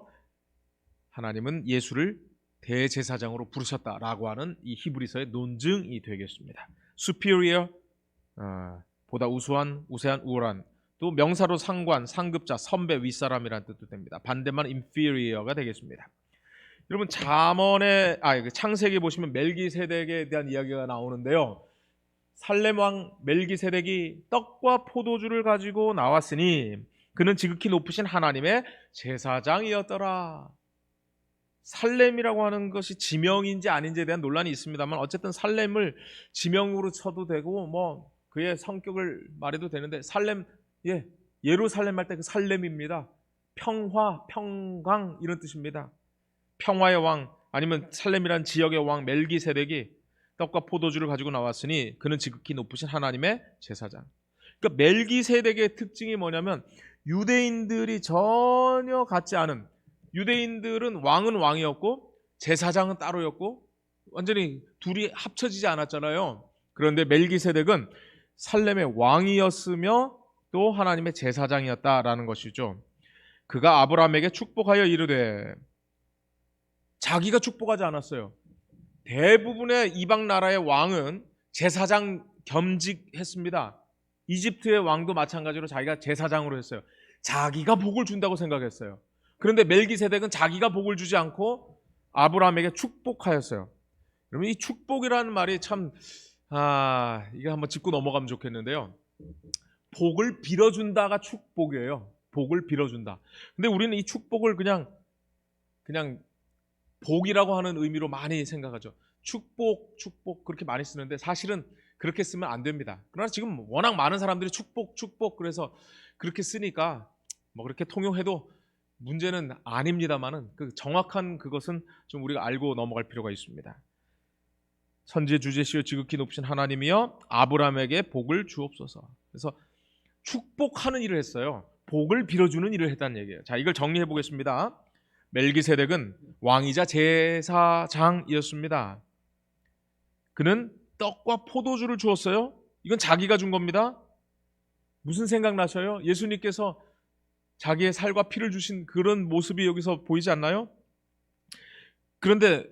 S1: 하나님은 예수를 대제사장으로 부르셨다라고 하는 이 히브리서의 논증이 되겠습니다. superior, 보다 우수한, 우세한, 우월한, 또 명사로 상관, 상급자, 선배, 윗사람이라는 뜻도 됩니다. 반대만 inferior가 되겠습니다. 여러분 잠언에 창세기 보시면 멜기세덱에 대한 이야기가 나오는데요. 살렘 왕 멜기세덱이 떡과 포도주를 가지고 나왔으니 그는 지극히 높으신 하나님의 제사장이었더라. 살렘이라고 하는 것이 지명인지 아닌지에 대한 논란이 있습니다만 어쨌든 살렘을 지명으로 쳐도 되고 뭐 그의 성격을 말해도 되는데 살렘, 예루살렘 할 때 그 살렘입니다. 평화, 평강 이런 뜻입니다. 평화의 왕 아니면 살렘이란 지역의 왕 멜기세덱이 떡과 포도주를 가지고 나왔으니 그는 지극히 높으신 하나님의 제사장. 그러니까 멜기세덱의 특징이 뭐냐면 유대인들이 전혀 같지 않은, 유대인들은 왕은 왕이었고 제사장은 따로였고 완전히 둘이 합쳐지지 않았잖아요. 그런데 멜기세덱은 살렘의 왕이었으며 또 하나님의 제사장이었다라는 것이죠. 그가 아브라함에게 축복하여 이르되, 자기가 축복하지 않았어요. 대부분의 이방 나라의 왕은 제사장 겸직했습니다. 이집트의 왕도 마찬가지로 자기가 제사장으로 했어요. 자기가 복을 준다고 생각했어요. 그런데 멜기세덱은 자기가 복을 주지 않고 아브라함에게 축복하였어요. 여러분 이 축복이라는 말이 참 이거 한번 짚고 넘어가면 좋겠는데요. 복을 빌어준다가 축복이에요. 복을 빌어준다. 근데 우리는 이 축복을 그냥 복이라고 하는 의미로 많이 생각하죠. 축복 그렇게 많이 쓰는데 사실은 그렇게 쓰면 안 됩니다. 그러나 지금 워낙 많은 사람들이 축복 그래서 그렇게 쓰니까 뭐 그렇게 통용해도 문제는 아닙니다만은 그 정확한 그것은 좀 우리가 알고 넘어갈 필요가 있습니다. 선지의 주제시여 지극히 높으신 하나님이여 아브라함에게 복을 주옵소서. 그래서 축복하는 일을 했어요. 복을 빌어주는 일을 했다는 얘기예요. 자, 이걸 정리해 보겠습니다. 멜기세덱은 왕이자 제사장이었습니다. 그는 떡과 포도주를 주었어요. 이건 자기가 준 겁니다. 무슨 생각 나셔요? 예수님께서 자기의 살과 피를 주신 그런 모습이 여기서 보이지 않나요? 그런데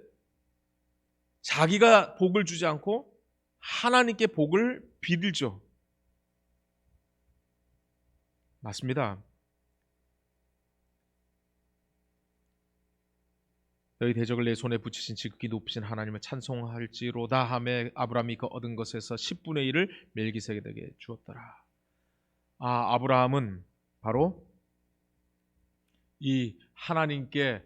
S1: 자기가 복을 주지 않고 하나님께 복을 빌죠. 맞습니다. 너희 대적을 내 손에 붙이신 지극히 높으신 하나님을 찬송할지로다 하매 아브라함이 그 얻은 것에서 10분의 1을 멜기세덱에게 주었더라. 아브라함은 바로 이 하나님께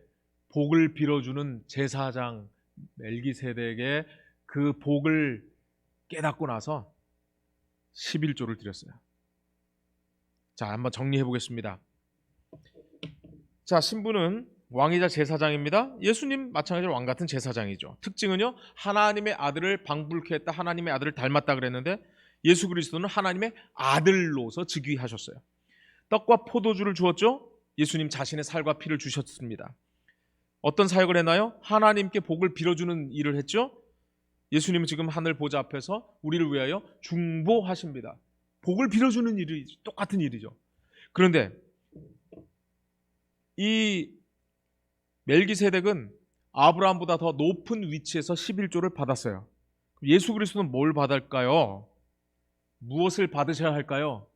S1: 복을 빌어주는 제사장 멜기세덱의 그 복을 깨닫고 나서 11조를 드렸어요. 자, 한번 정리해 보겠습니다. 자, 신부는 왕이자 제사장입니다. 예수님 마찬가지로 왕 같은 제사장이죠. 특징은요, 하나님의 아들을 방불케 했다, 하나님의 아들을 닮았다 그랬는데 예수 그리스도는 하나님의 아들로서 즉위하셨어요. 떡과 포도주를 주었죠. 예수님 자신의 살과 피를 주셨습니다. 어떤 사역을 했나요? 하나님께 복을 빌어주는 일을 했죠. 예수님은 지금 하늘 보좌 앞에서 우리를 위하여 중보하십니다. 복을 빌어주는 일이 똑같은 일이죠. 그런데 이 멜기세덱은 아브라함보다 더 높은 위치에서 11조를 받았어요. 예수 그리스도는 뭘 받을까요? 무엇을 받으셔야 할까요?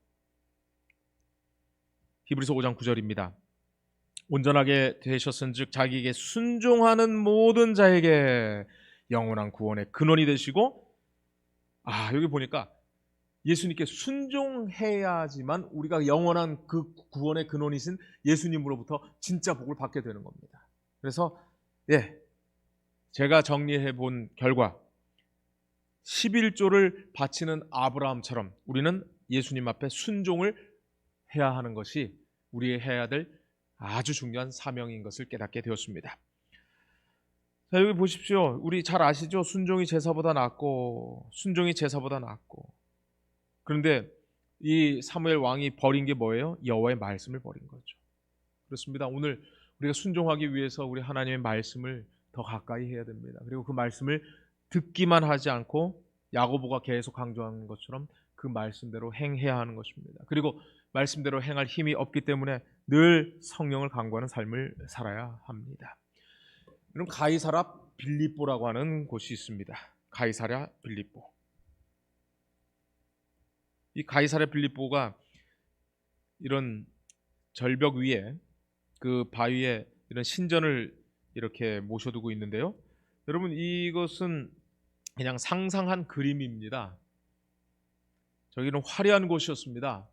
S1: 히브리서 5장 9절입니다. 온전하게 되셨은즉 자기에게 순종하는 모든 자에게 영원한 구원의 근원이 되시고, 여기 보니까 예수님께 순종해야지만 우리가 영원한 그 구원의 근원이신 예수님으로부터 진짜 복을 받게 되는 겁니다. 그래서 제가 정리해 본 결과 11조를 바치는 아브라함처럼 우리는 예수님 앞에 순종을 해야 하는 것이 우리의 해야 될 아주 중요한 사명인 것을 깨닫게 되었습니다. 자, 여기 보십시오. 우리 잘 아시죠? 순종이 제사보다 낫고 순종이 제사보다 낫고. 그런데 이 사무엘 왕이 버린 게 뭐예요? 여호와의 말씀을 버린 거죠. 그렇습니다. 오늘 우리가 순종하기 위해서 우리 하나님의 말씀을 더 가까이 해야 됩니다. 그리고 그 말씀을 듣기만 하지 않고 야고보가 계속 강조하는 것처럼 그 말씀대로 행해야 하는 것입니다. 그리고 말씀대로 행할 힘이 없기 때문에 늘 성령을 간구하는 삶을 살아야 합니다. 그럼 가이사랴 빌립보라고 하는 곳이 있습니다. 가이사랴 빌립보. 이 가이사랴 빌립보가 이런 절벽 위에 그 바위에 이런 신전을 이렇게 모셔두고 있는데요. 여러분, 이것은 그냥 상상한 그림입니다. 저기는 화려한 곳이었습니다.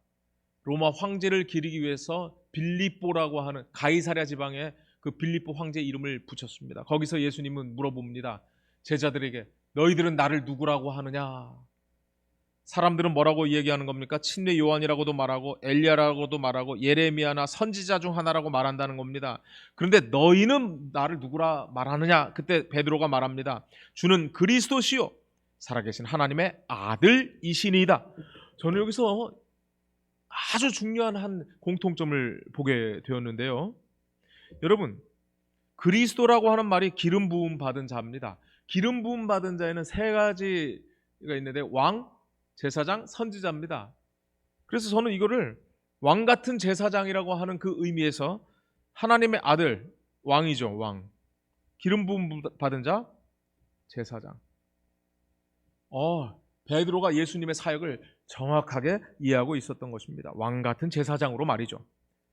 S1: 로마 황제를 기리기 위해서 빌립보라고 하는 가이사랴 지방에 그 빌립보 황제 이름을 붙였습니다. 거기서 예수님은 물어봅니다. 제자들에게 너희들은 나를 누구라고 하느냐? 사람들은 뭐라고 얘기하는 겁니까? 친례 요한이라고도 말하고 엘리야라고도 말하고 예레미야나 선지자 중 하나라고 말한다는 겁니다. 그런데 너희는 나를 누구라 말하느냐? 그때 베드로가 말합니다. 주는 그리스도시요 살아계신 하나님의 아들이시니이다. 저는 여기서 아주 중요한 한 공통점을 보게 되었는데요. 여러분, 그리스도라고 하는 말이 기름 부음 받은 자입니다. 기름 부음 받은 자에는 세 가지가 있는데 왕, 제사장, 선지자입니다. 그래서 저는 이거를 왕 같은 제사장이라고 하는 그 의미에서 하나님의 아들, 왕이죠, 왕. 기름 부음 받은 자, 제사장. 베드로가 예수님의 사역을 정확하게 이해하고 있었던 것입니다. 왕 같은 제사장으로 말이죠.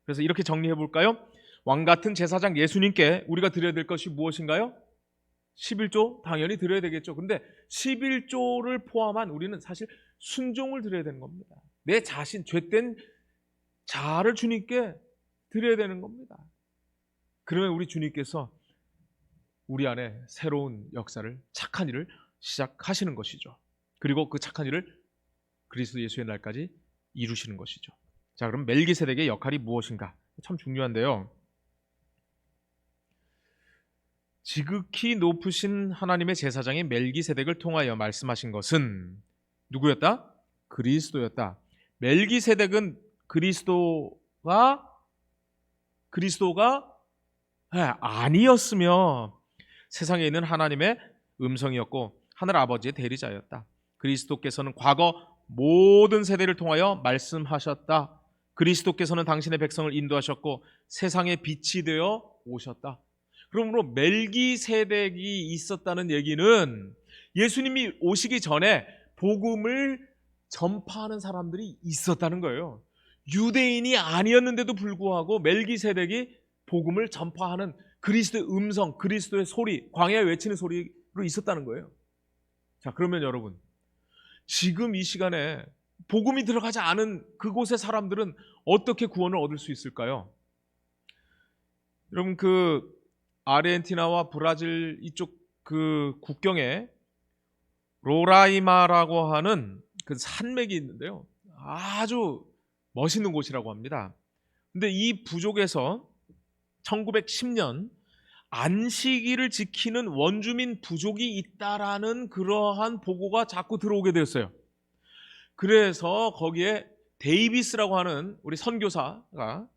S1: 그래서 이렇게 정리해 볼까요? 왕 같은 제사장 예수님께 우리가 드려야 될 것이 무엇인가요? 11조 당연히 드려야 되겠죠. 그런데 11조를 포함한 우리는 사실 순종을 드려야 되는 겁니다. 내 자신, 죄된 자아를 주님께 드려야 되는 겁니다. 그러면 우리 주님께서 우리 안에 새로운 역사를, 착한 일을 시작하시는 것이죠. 그리고 그 착한 일을 그리스도 예수의 날까지 이루시는 것이죠. 자, 그럼 멜기세덱의 역할이 무엇인가? 참 중요한데요. 지극히 높으신 하나님의 제사장인 멜기세덱을 통하여 말씀하신 것은 누구였다? 그리스도였다. 멜기세덱은 그리스도가 아니었으며 세상에 있는 하나님의 음성이었고 하늘 아버지의 대리자였다. 그리스도께서는 과거 모든 세대를 통하여 말씀하셨다. 그리스도께서는 당신의 백성을 인도하셨고 세상의 빛이 되어 오셨다. 그러므로 멜기세덱이 있었다는 얘기는 예수님이 오시기 전에 복음을 전파하는 사람들이 있었다는 거예요. 유대인이 아니었는데도 불구하고 멜기세덱이 복음을 전파하는 그리스도의 음성, 그리스도의 소리, 광야에 외치는 소리로 있었다는 거예요. 자, 그러면 여러분, 지금 이 시간에 복음이 들어가지 않은 그곳의 사람들은 어떻게 구원을 얻을 수 있을까요? 여러분, 그 아르헨티나와 브라질 이쪽 그 국경에 로라이마라고 하는 그 산맥이 있는데요. 아주 멋있는 곳이라고 합니다. 근데 이 부족에서 1910년 안식일을 지키는 원주민 부족이 있다라는 그러한 보고가 자꾸 들어오게 되었어요. 그래서 거기에 데이비스라고 하는 우리 선교사가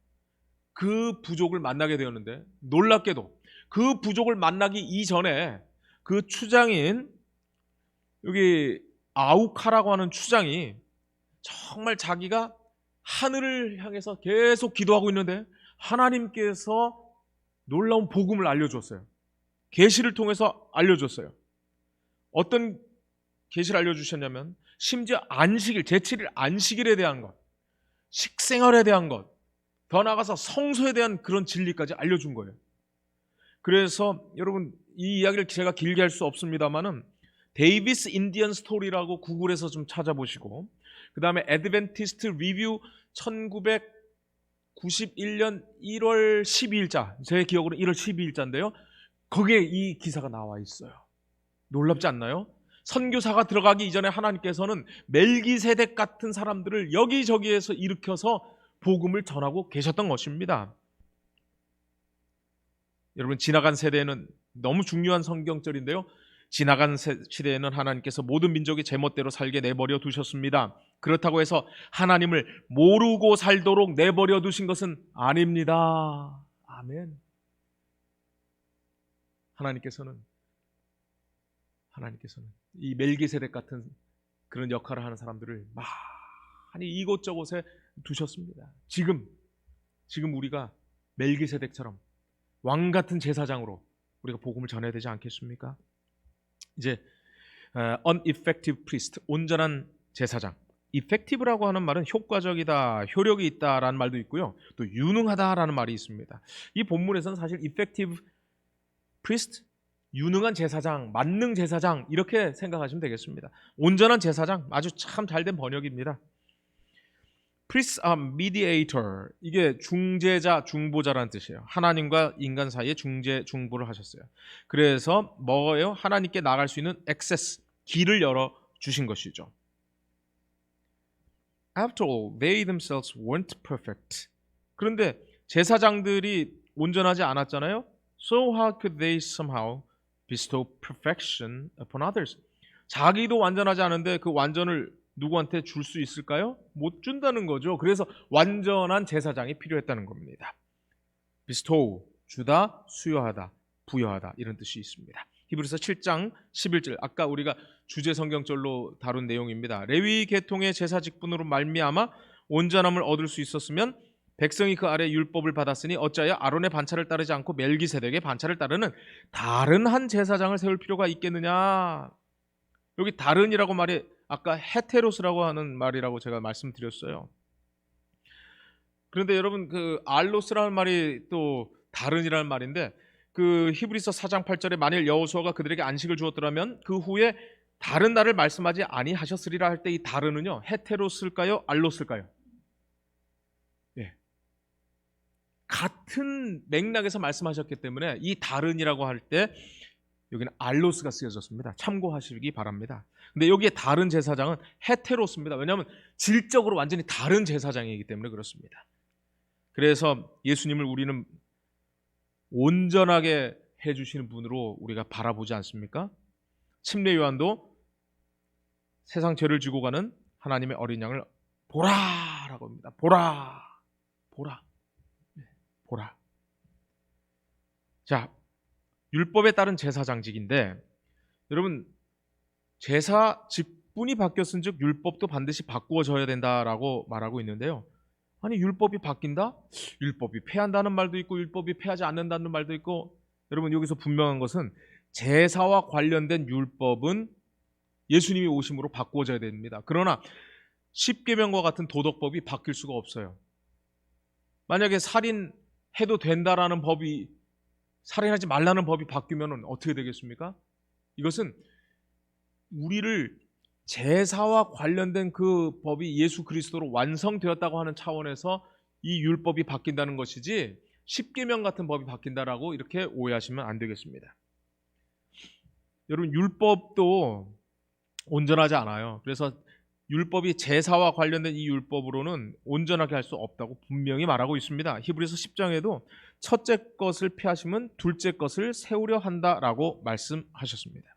S1: 그 부족을 만나게 되었는데 놀랍게도 그 부족을 만나기 이전에 그 추장인 여기 아우카라고 하는 추장이 정말 자기가 하늘을 향해서 계속 기도하고 있는데 하나님께서 놀라운 복음을 알려줬어요. 계시를 통해서 알려줬어요. 어떤 계시를 알려주셨냐면 심지어 안식일, 제7일 안식일에 대한 것, 식생활에 대한 것, 더 나아가서 성소에 대한 그런 진리까지 알려준 거예요. 그래서 여러분 이 이야기를 제가 길게 할 수 없습니다만은 데이비스 인디언 스토리라고 구글에서 좀 찾아보시고 그 다음에 애드벤티스트 리뷰 1991년 1월 12일자 제 기억으로 1월 12일자인데요. 거기에 이 기사가 나와 있어요. 놀랍지 않나요? 선교사가 들어가기 이전에 하나님께서는 멜기세덱 같은 사람들을 여기저기에서 일으켜서 복음을 전하고 계셨던 것입니다. 여러분 지나간 세대에는 너무 중요한 성경절인데요. 지나간 시대에는 하나님께서 모든 민족이 제멋대로 살게 내버려 두셨습니다. 그렇다고 해서 하나님을 모르고 살도록 내버려 두신 것은 아닙니다. 아멘. 하나님께서는 이 멜기세덱 같은 그런 역할을 하는 사람들을 많이 이곳저곳에 두셨습니다. 지금 우리가 멜기세덱처럼 왕 같은 제사장으로 우리가 복음을 전해야 되지 않겠습니까? 이제 ineffective priest, 온전한 제사장. effective라고 하는 말은 효과적이다, 효력이 있다라는 말도 있고요. 또 유능하다라는 말이 있습니다. 이 본문에서는 사실 effective priest, 유능한 제사장, 만능 제사장 이렇게 생각하시면 되겠습니다. 온전한 제사장, 아주 참 잘된 번역입니다. priest, mediator, 이게 중재자, 중보자라는 뜻이에요. 하나님과 인간 사이에 중보를 하셨어요. 그래서 뭐예요? 하나님께 나갈 수 있는 access, 길을 열어 주신 것이죠. After all, they themselves weren't perfect. 그런데 제사장들이 온전하지 않았잖아요. So how could they somehow bestow perfection upon others? 자기도 완전하지 않은데 그 완전을 누구한테 줄 수 있을까요? 못 준다는 거죠. 그래서 완전한 제사장이 필요했다는 겁니다. bestow, 주다, 수여하다, 부여하다 이런 뜻이 있습니다. 히브리서 7장 11절, 아까 우리가 주제 성경절로 다룬 내용입니다. 레위 계통의 제사 직분으로 말미암아 온전함을 얻을 수 있었으면 백성이 그 아래 율법을 받았으니 어찌하여 아론의 반차를 따르지 않고 멜기세덱의 반차를 따르는 다른 한 제사장을 세울 필요가 있겠느냐. 여기 다른이라고 말이 아까 헤테로스라고 하는 말이라고 제가 말씀드렸어요. 그런데 여러분 그 알로스라는 말이 또 다른이라는 말인데 그 히브리서 4장 8절에 만일 여호수아가 그들에게 안식을 주었더라면 그 후에 다른 날을 말씀하지 아니하셨으리라 할 때 이 다른은요 헤테로스일까요? 알로스일까요? 예. 같은 맥락에서 말씀하셨기 때문에 이 다른이라고 할 때 여기는 알로스가 쓰여졌습니다. 참고하시기 바랍니다. 근데 여기에 다른 제사장은 헤테로스입니다. 왜냐하면 질적으로 완전히 다른 제사장이기 때문에 그렇습니다. 그래서 예수님을 우리는 온전하게 해주시는 분으로 우리가 바라보지 않습니까? 침례 요한도 세상 죄를 지고 가는 하나님의 어린 양을 보라라고 합니다. 보라, 보라, 보라. 자, 율법에 따른 제사장직인데 여러분 제사 직분이 바뀌었은즉 율법도 반드시 바꾸어져야 된다라고 말하고 있는데요. 아니 율법이 바뀐다? 율법이 폐한다는 말도 있고 율법이 폐하지 않는다는 말도 있고 여러분 여기서 분명한 것은 제사와 관련된 율법은 예수님이 오심으로 바꾸어져야 됩니다. 그러나 십계명과 같은 도덕법이 바뀔 수가 없어요. 만약에 살인해도 된다라는 법이 살인하지 말라는 법이 바뀌면 어떻게 되겠습니까? 이것은 우리를 제사와 관련된 그 법이 예수 그리스도로 완성되었다고 하는 차원에서 이 율법이 바뀐다는 것이지 십계명 같은 법이 바뀐다라고 이렇게 오해하시면 안 되겠습니다. 여러분 율법도 온전하지 않아요. 그래서 율법이 제사와 관련된 이 율법으로는 온전하게 할 수 없다고 분명히 말하고 있습니다. 히브리서 10장에도 첫째 것을 폐하시면 둘째 것을 세우려 한다라고 말씀하셨습니다.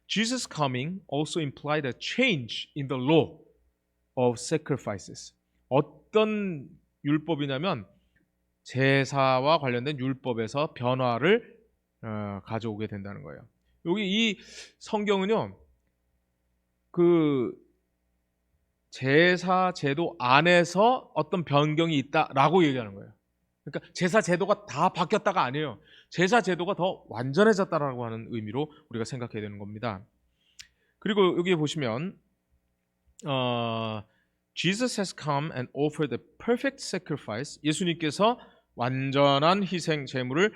S1: Jesus' coming also implied a change in the law of sacrifices. 어떤 율법이냐면 제사와 관련된 율법에서 변화를 가져오게 된다는 거예요. 여기 이 성경은요, 그 제사 제도 안에서 어떤 변경이 있다라고 얘기하는 거예요. 그러니까 제사 제도가 다 바뀌었다가 아니에요. 제사 제도가 더 완전해졌다라고 하는 의미로 우리가 생각해야 되는 겁니다. 그리고 여기 보시면 Jesus has come and offered a perfect sacrifice. 예수님께서 완전한 희생 제물을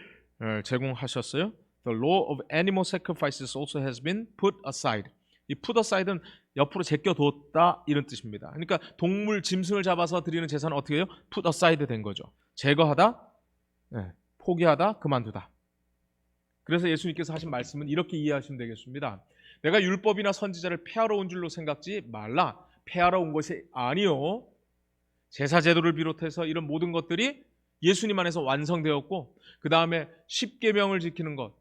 S1: 제공하셨어요. The law of animal sacrifices also has been put aside. 이 put aside는 옆으로 제껴뒀다 이런 뜻입니다. 그러니까 동물 짐승을 잡아서 드리는 제사는 어떻게 해요? put aside 된 거죠. 제거하다, 포기하다, 그만두다. 그래서 예수님께서 하신 말씀은 이렇게 이해하시면 되겠습니다. 내가 율법이나 선지자를 폐하러 온 줄로 생각지 말라. 폐하러 온 것이 아니요. 제사 제도를 비롯해서 이런 모든 것들이 예수님 안에서 완성되었고 그 다음에 십계명을 지키는 것,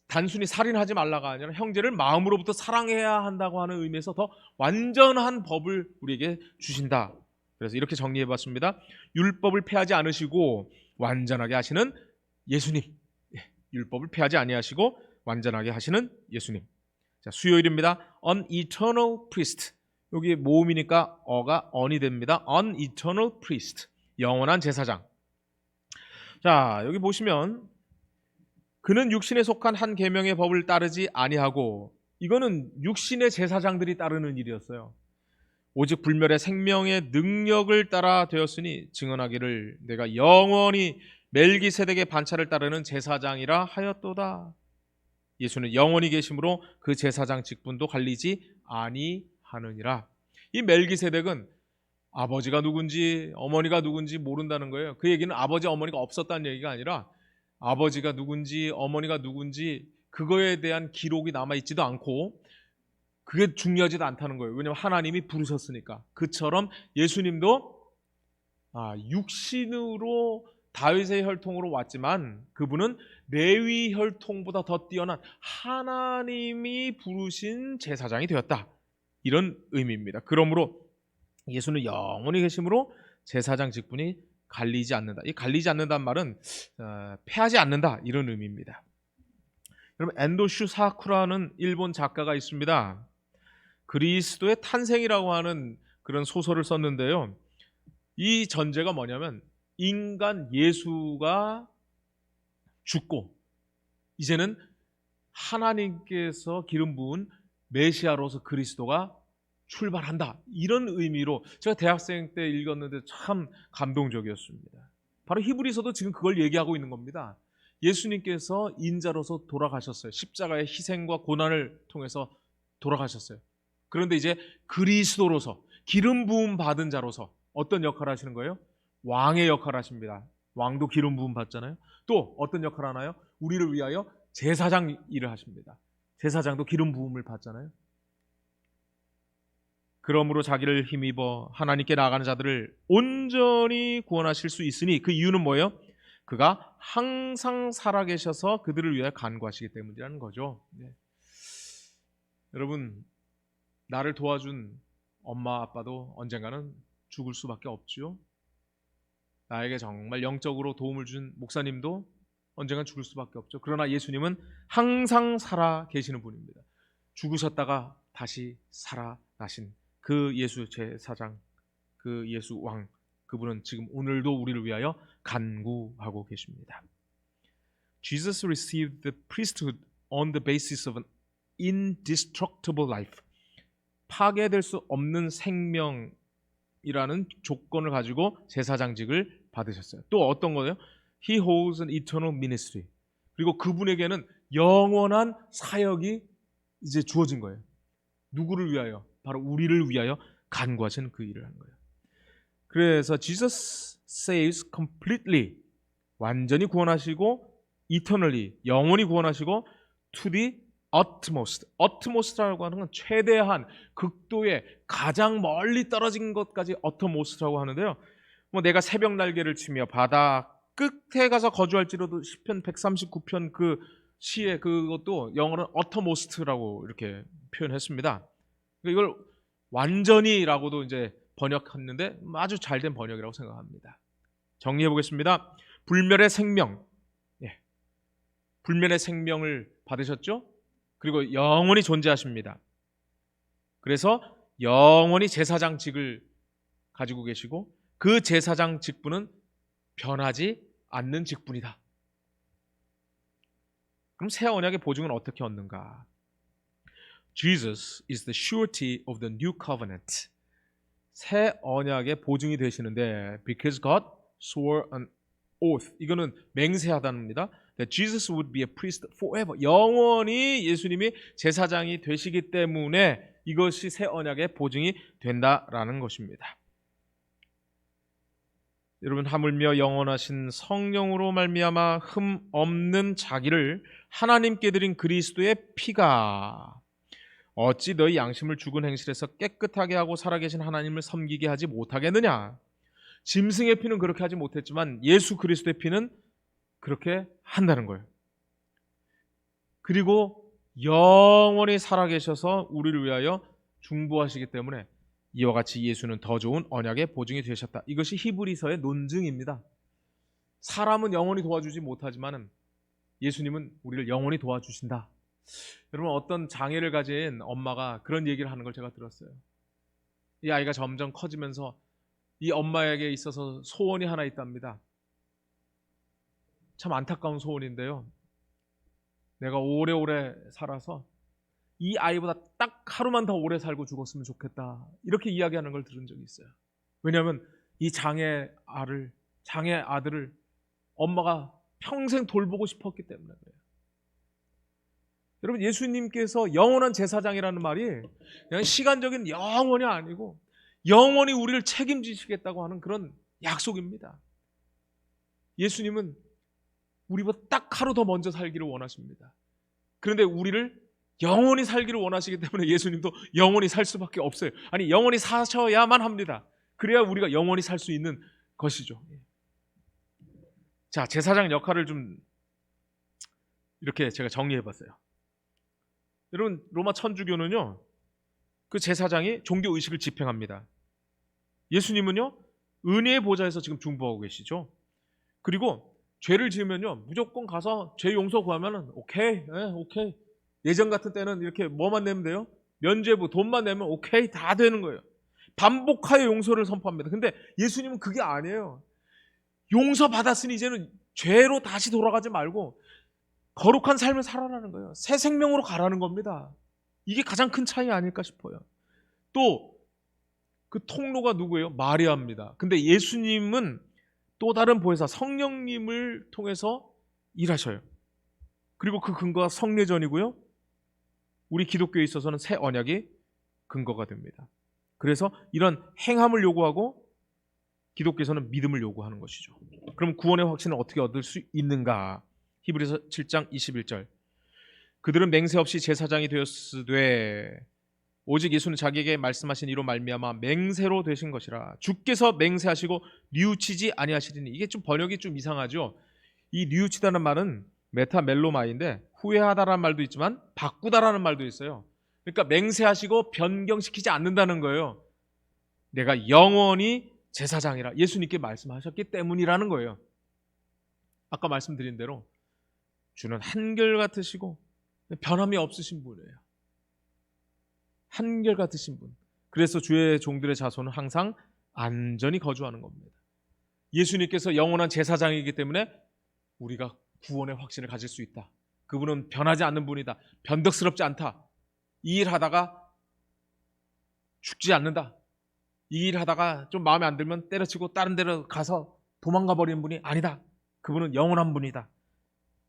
S1: 단순히 살인하지 말라가 아니라 형제를 마음으로부터 사랑해야 한다고 하는 의미에서 더 완전한 법을 우리에게 주신다. 그래서 이렇게 정리해봤습니다. 율법을 폐하지 않으시고 완전하게 하시는 예수님. 율법을 폐하지 아니하시고 완전하게 하시는 예수님. 자, 수요일입니다. An eternal priest. 여기 모음이니까 어가 on이 됩니다. An eternal priest. 영원한 제사장. 자, 여기 보시면 그는 육신에 속한 한 계명의 법을 따르지 아니하고, 이거는 육신의 제사장들이 따르는 일이었어요. 오직 불멸의 생명의 능력을 따라 되었으니 증언하기를 내가 영원히 멜기세덱의 반차를 따르는 제사장이라 하였도다. 예수는 영원히 계심으로 그 제사장 직분도 갈리지 아니하느니라. 이 멜기세덱은 아버지가 누군지 어머니가 누군지 모른다는 거예요. 그 얘기는 아버지 어머니가 없었다는 얘기가 아니라 아버지가 누군지 어머니가 누군지 그거에 대한 기록이 남아있지도 않고 그게 중요하지도 않다는 거예요. 왜냐하면 하나님이 부르셨으니까. 그처럼 예수님도 육신으로 다윗의 혈통으로 왔지만 그분은 레위 혈통보다 더 뛰어난 하나님이 부르신 제사장이 되었다. 이런 의미입니다. 그러므로 예수는 영원히 계심으로 제사장 직분이 갈리지 않는다. 이 갈리지 않는다는 말은 패하지 않는다 이런 의미입니다. 여러분 엔도슈 사쿠라는 일본 작가가 있습니다. 그리스도의 탄생이라고 하는 그런 소설을 썼는데요. 이 전제가 뭐냐면 인간 예수가 죽고 이제는 하나님께서 기름 부은 메시아로서 그리스도가 출발한다. 이런 의미로 제가 대학생 때 읽었는데 참 감동적이었습니다. 바로 히브리서도 지금 그걸 얘기하고 있는 겁니다. 예수님께서 인자로서 돌아가셨어요. 십자가의 희생과 고난을 통해서 돌아가셨어요. 그런데 이제 그리스도로서 기름 부음 받은 자로서 어떤 역할을 하시는 거예요? 왕의 역할을 하십니다. 왕도 기름 부음 받잖아요. 또 어떤 역할을 하나요? 우리를 위하여 제사장 일을 하십니다. 제사장도 기름 부음을 받잖아요. 그러므로 자기를 힘입어 하나님께 나아가는 자들을 온전히 구원하실 수 있으니 그 이유는 뭐예요? 그가 항상 살아계셔서 그들을 위하여 간구하시기 때문이라는 거죠. 네. 여러분 나를 도와준 엄마 아빠도 언젠가는 죽을 수밖에 없지요. 나에게 정말 영적으로 도움을 준 목사님도 언젠가 죽을 수밖에 없죠. 그러나 예수님은 항상 살아 계시는 분입니다. 죽으셨다가 다시 살아나신 그 예수 제사장, 그 예수 왕, 그분은 지금 오늘도 우리를 위하여 간구하고 계십니다. Jesus received the priesthood on the basis of an indestructible life. 파괴될 수 없는 생명이라는 조건을 가지고 제사장직을 받으셨어요. 또 어떤 거예요? He holds an eternal ministry. 그리고 그분에게는 영원한 사역이 이제 주어진 거예요. 누구를 위하여? 바로 우리를 위하여 간구하시는 그 일을 하는 거예요. 그래서 Jesus saves completely, 완전히 구원하시고 eternally, 영원히 구원하시고 to the utmost. utmost라고 하는 건 최대한, 극도의 가장 멀리 떨어진 것까지 utmost라고 하는데요. 뭐 내가 새벽 날개를 치며 바다 끝에 가서 거주할지라도 시편 139편 그 시에 그것도 영어로는 uttermost라고 이렇게 표현했습니다. 이걸 완전히라고도 이제 번역했는데 아주 잘된 번역이라고 생각합니다. 정리해 보겠습니다. 불멸의 생명, 불멸의 생명을 받으셨죠? 그리고 영원히 존재하십니다. 그래서 영원히 제사장직을 가지고 계시고 그 제사장 직분은 변하지 않는 직분이다. 그럼 새 언약의 보증은 어떻게 얻는가? Jesus is the surety of the new covenant. 새 언약의 보증이 되시는데 because God swore an oath. 이거는 맹세하다는겁니다. That Jesus would be a priest forever. 영원히 예수님이 제사장이 되시기 때문에 이것이 새 언약의 보증이 된다라는 것입니다. 여러분 하물며 영원하신 성령으로 말미암아 흠 없는 자기를 하나님께 드린 그리스도의 피가 어찌 너희 양심을 죽은 행실에서 깨끗하게 하고 살아계신 하나님을 섬기게 하지 못하겠느냐? 짐승의 피는 그렇게 하지 못했지만 예수 그리스도의 피는 그렇게 한다는 거예요. 그리고 영원히 살아계셔서 우리를 위하여 중보하시기 때문에 이와 같이 예수는 더 좋은 언약의 보증이 되셨다. 이것이 히브리서의 논증입니다. 사람은 영원히 도와주지 못하지만 예수님은 우리를 영원히 도와주신다. 여러분 어떤 장애를 가진 엄마가 그런 얘기를 하는 걸 제가 들었어요. 이 아이가 점점 커지면서 이 엄마에게 있어서 소원이 하나 있답니다. 참 안타까운 소원인데요. 내가 오래오래 살아서 이 아이보다 딱 하루만 더 오래 살고 죽었으면 좋겠다. 이렇게 이야기하는 걸 들은 적이 있어요. 왜냐하면 이 장애 아들을 엄마가 평생 돌보고 싶었기 때문에 그래요. 여러분, 예수님께서 영원한 제사장이라는 말이 그냥 시간적인 영원이 아니고 영원히 우리를 책임지시겠다고 하는 그런 약속입니다. 예수님은 우리보다 딱 하루 더 먼저 살기를 원하십니다. 그런데 우리를 영원히 살기를 원하시기 때문에 예수님도 영원히 살 수밖에 없어요. 아니, 영원히 사셔야만 합니다. 그래야 우리가 영원히 살 수 있는 것이죠. 자, 제사장 역할을 좀 이렇게 제가 정리해봤어요. 여러분, 로마 천주교는요, 그 제사장이 종교 의식을 집행합니다. 예수님은요, 은혜의 보좌에서 지금 중보하고 계시죠. 그리고 죄를 지으면요, 무조건 가서 죄 용서 구하면은 오케이, 오케이. 예전 같은 때는 이렇게 뭐만 내면 돼요? 면죄부, 돈만 내면 오케이, 다 되는 거예요. 반복하여 용서를 선포합니다. 근데 예수님은 그게 아니에요. 용서 받았으니 이제는 죄로 다시 돌아가지 말고 거룩한 삶을 살아라는 거예요. 새 생명으로 가라는 겁니다. 이게 가장 큰 차이 아닐까 싶어요. 또 그 통로가 누구예요? 마리아입니다. 근데 예수님은 또 다른 보혜사 성령님을 통해서 일하셔요. 그리고 그 근거가 성례전이고요. 우리 기독교에 있어서는 새 언약이 근거가 됩니다. 그래서 이런 행함을 요구하고 기독교에서는 믿음을 요구하는 것이죠. 그럼 구원의 확신을 어떻게 얻을 수 있는가? 히브리서 7장 21절. 그들은 맹세 없이 제사장이 되었으되 오직 예수는 자기에게 말씀하신 이로 말미암아 맹세로 되신 것이라. 주께서 맹세하시고 뉘우치지 아니하시리니. 이게 좀 번역이 좀 이상하죠. 이 뉘우치다는 말은 메타멜로마인데 후회하다라는 말도 있지만 바꾸다라는 말도 있어요. 그러니까 맹세하시고 변경시키지 않는다는 거예요. 내가 영원히 제사장이라 예수님께 말씀하셨기 때문이라는 거예요. 아까 말씀드린 대로 주는 한결같으시고 변함이 없으신 분이에요. 한결같으신 분. 그래서 주의 종들의 자손은 항상 안전히 거주하는 겁니다. 예수님께서 영원한 제사장이기 때문에 우리가 구원의 확신을 가질 수 있다. 그분은 변하지 않는 분이다. 변덕스럽지 않다. 이 일 하다가 죽지 않는다. 이 일 하다가 좀 마음에 안 들면 때려치고 다른 데로 가서 도망가 버리는 분이 아니다. 그분은 영원한 분이다.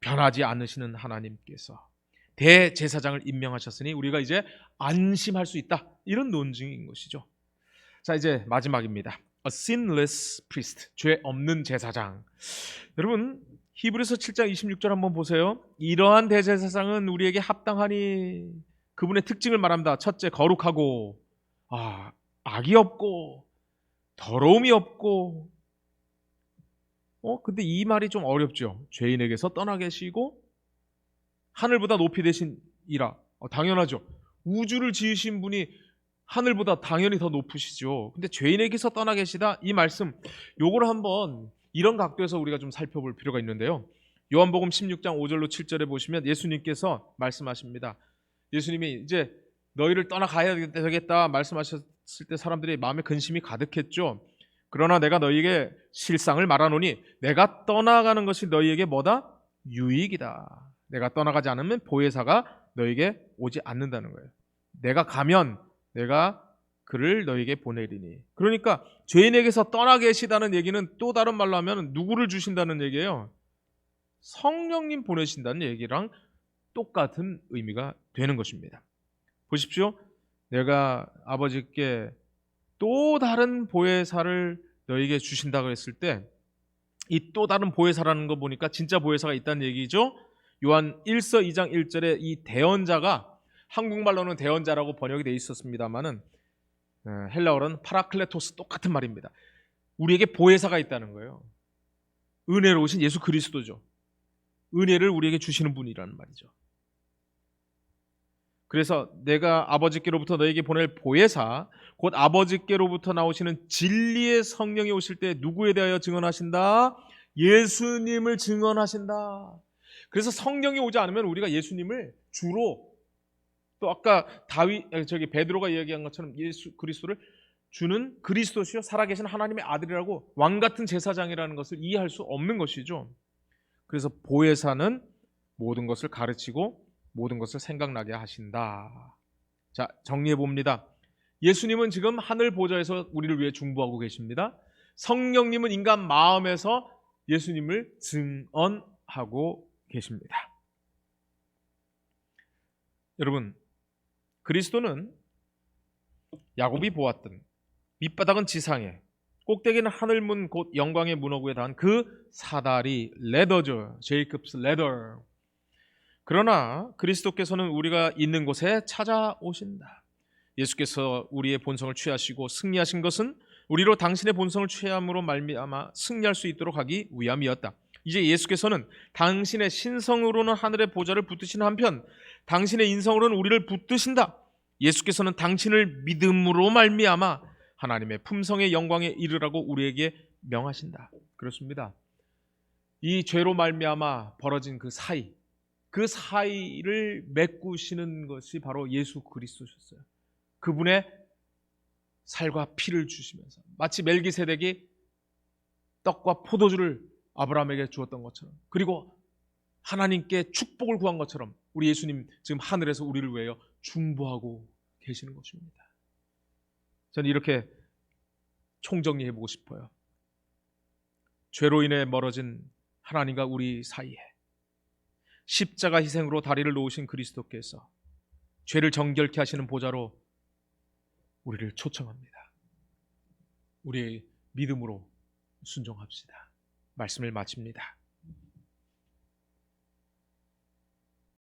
S1: 변하지 않으시는 하나님께서 대제사장을 임명하셨으니 우리가 이제 안심할 수 있다. 이런 논증인 것이죠. 자, 이제 마지막입니다. A sinless priest, 죄 없는 제사장. 여러분, 히브리서 7장 26절 한번 보세요. 이러한 대제사장은 우리에게 합당하니. 그분의 특징을 말합니다. 첫째, 거룩하고 악이 없고 더러움이 없고. 근데 이 말이 좀 어렵죠. 죄인에게서 떠나 계시고 하늘보다 높이 되신 이라. 당연하죠. 우주를 지으신 분이 하늘보다 당연히 더 높으시죠. 근데 죄인에게서 떠나 계시다, 이 말씀, 요걸 한번 이런 각도에서 우리가 좀 살펴볼 필요가 있는데요. 요한복음 16장 5절로 7절에 보시면 예수님께서 말씀하십니다. 예수님이 이제 너희를 떠나가야 되겠다 말씀하셨을 때 사람들이 마음에 근심이 가득했죠. 그러나 내가 너희에게 실상을 말하노니 내가 떠나가는 것이 너희에게 뭐다? 유익이다. 내가 떠나가지 않으면 보혜사가 너에게 오지 않는다는 거예요. 내가 가면 내가 그를 너에게 보내리니. 그러니까 죄인에게서 떠나 계시다는 얘기는 또 다른 말로 하면 누구를 주신다는 얘기예요? 성령님 보내신다는 얘기랑 똑같은 의미가 되는 것입니다. 보십시오. 내가 아버지께 또 다른 보혜사를 너에게 주신다고 했을 때 이 또 다른 보혜사라는 거 보니까 진짜 보혜사가 있다는 얘기죠. 요한 1서 2장 1절에 이 대언자가 한국말로는 대언자라고 번역이 되어 있었습니다만은 헬라어로는 파라클레토스, 똑같은 말입니다. 우리에게 보혜사가 있다는 거예요. 은혜로우신 예수 그리스도죠. 은혜를 우리에게 주시는 분이라는 말이죠. 그래서 내가 아버지께로부터 너에게 보낼 보혜사, 곧 아버지께로부터 나오시는 진리의 성령이 오실 때 누구에 대하여 증언하신다? 예수님을 증언하신다. 그래서 성령이 오지 않으면 우리가 예수님을 주로, 또 아까 베드로가 이야기한 것처럼 예수 그리스도를 주는 그리스도시요 살아계신 하나님의 아들이라고 왕같은 제사장이라는 것을 이해할 수 없는 것이죠. 그래서 보혜사는 모든 것을 가르치고 모든 것을 생각나게 하신다. 자, 정리해 봅니다. 예수님은 지금 하늘 보좌에서 우리를 위해 중보하고 계십니다. 성령님은 인간 마음에서 예수님을 증언하고 계십니다. 여러분, 그리스도는 야곱이 보았던 밑바닥은 지상에, 꼭대기는 하늘문 곧 영광의 문어구에 닿은 그 사다리 레더죠. 제이콥스 레더. 그러나 그리스도께서는 우리가 있는 곳에 찾아오신다. 예수께서 우리의 본성을 취하시고 승리하신 것은 우리로 당신의 본성을 취함으로 말미암아 승리할 수 있도록 하기 위함이었다. 이제 예수께서는 당신의 신성으로는 하늘의 보좌를 붙드시는 한편 당신의 인성으로는 우리를 붙드신다. 예수께서는 당신을 믿음으로 말미암아 하나님의 품성의 영광에 이르라고 우리에게 명하신다. 그렇습니다. 이 죄로 말미암아 벌어진 그 사이를 메꾸시는 것이 바로 예수 그리스도셨어요. 그분의 살과 피를 주시면서 마치 멜기세덱이 떡과 포도주를 아브라함에게 주었던 것처럼, 그리고 하나님께 축복을 구한 것처럼 우리 예수님 지금 하늘에서 우리를 위하여 중보하고 계시는 것입니다. 저는 이렇게 총정리해 보고 싶어요. 죄로 인해 멀어진 하나님과 우리 사이에 십자가 희생으로 다리를 놓으신 그리스도께서 죄를 정결케 하시는 보좌로 우리를 초청합니다. 우리의 믿음으로 순종합시다. 말씀을 마칩니다.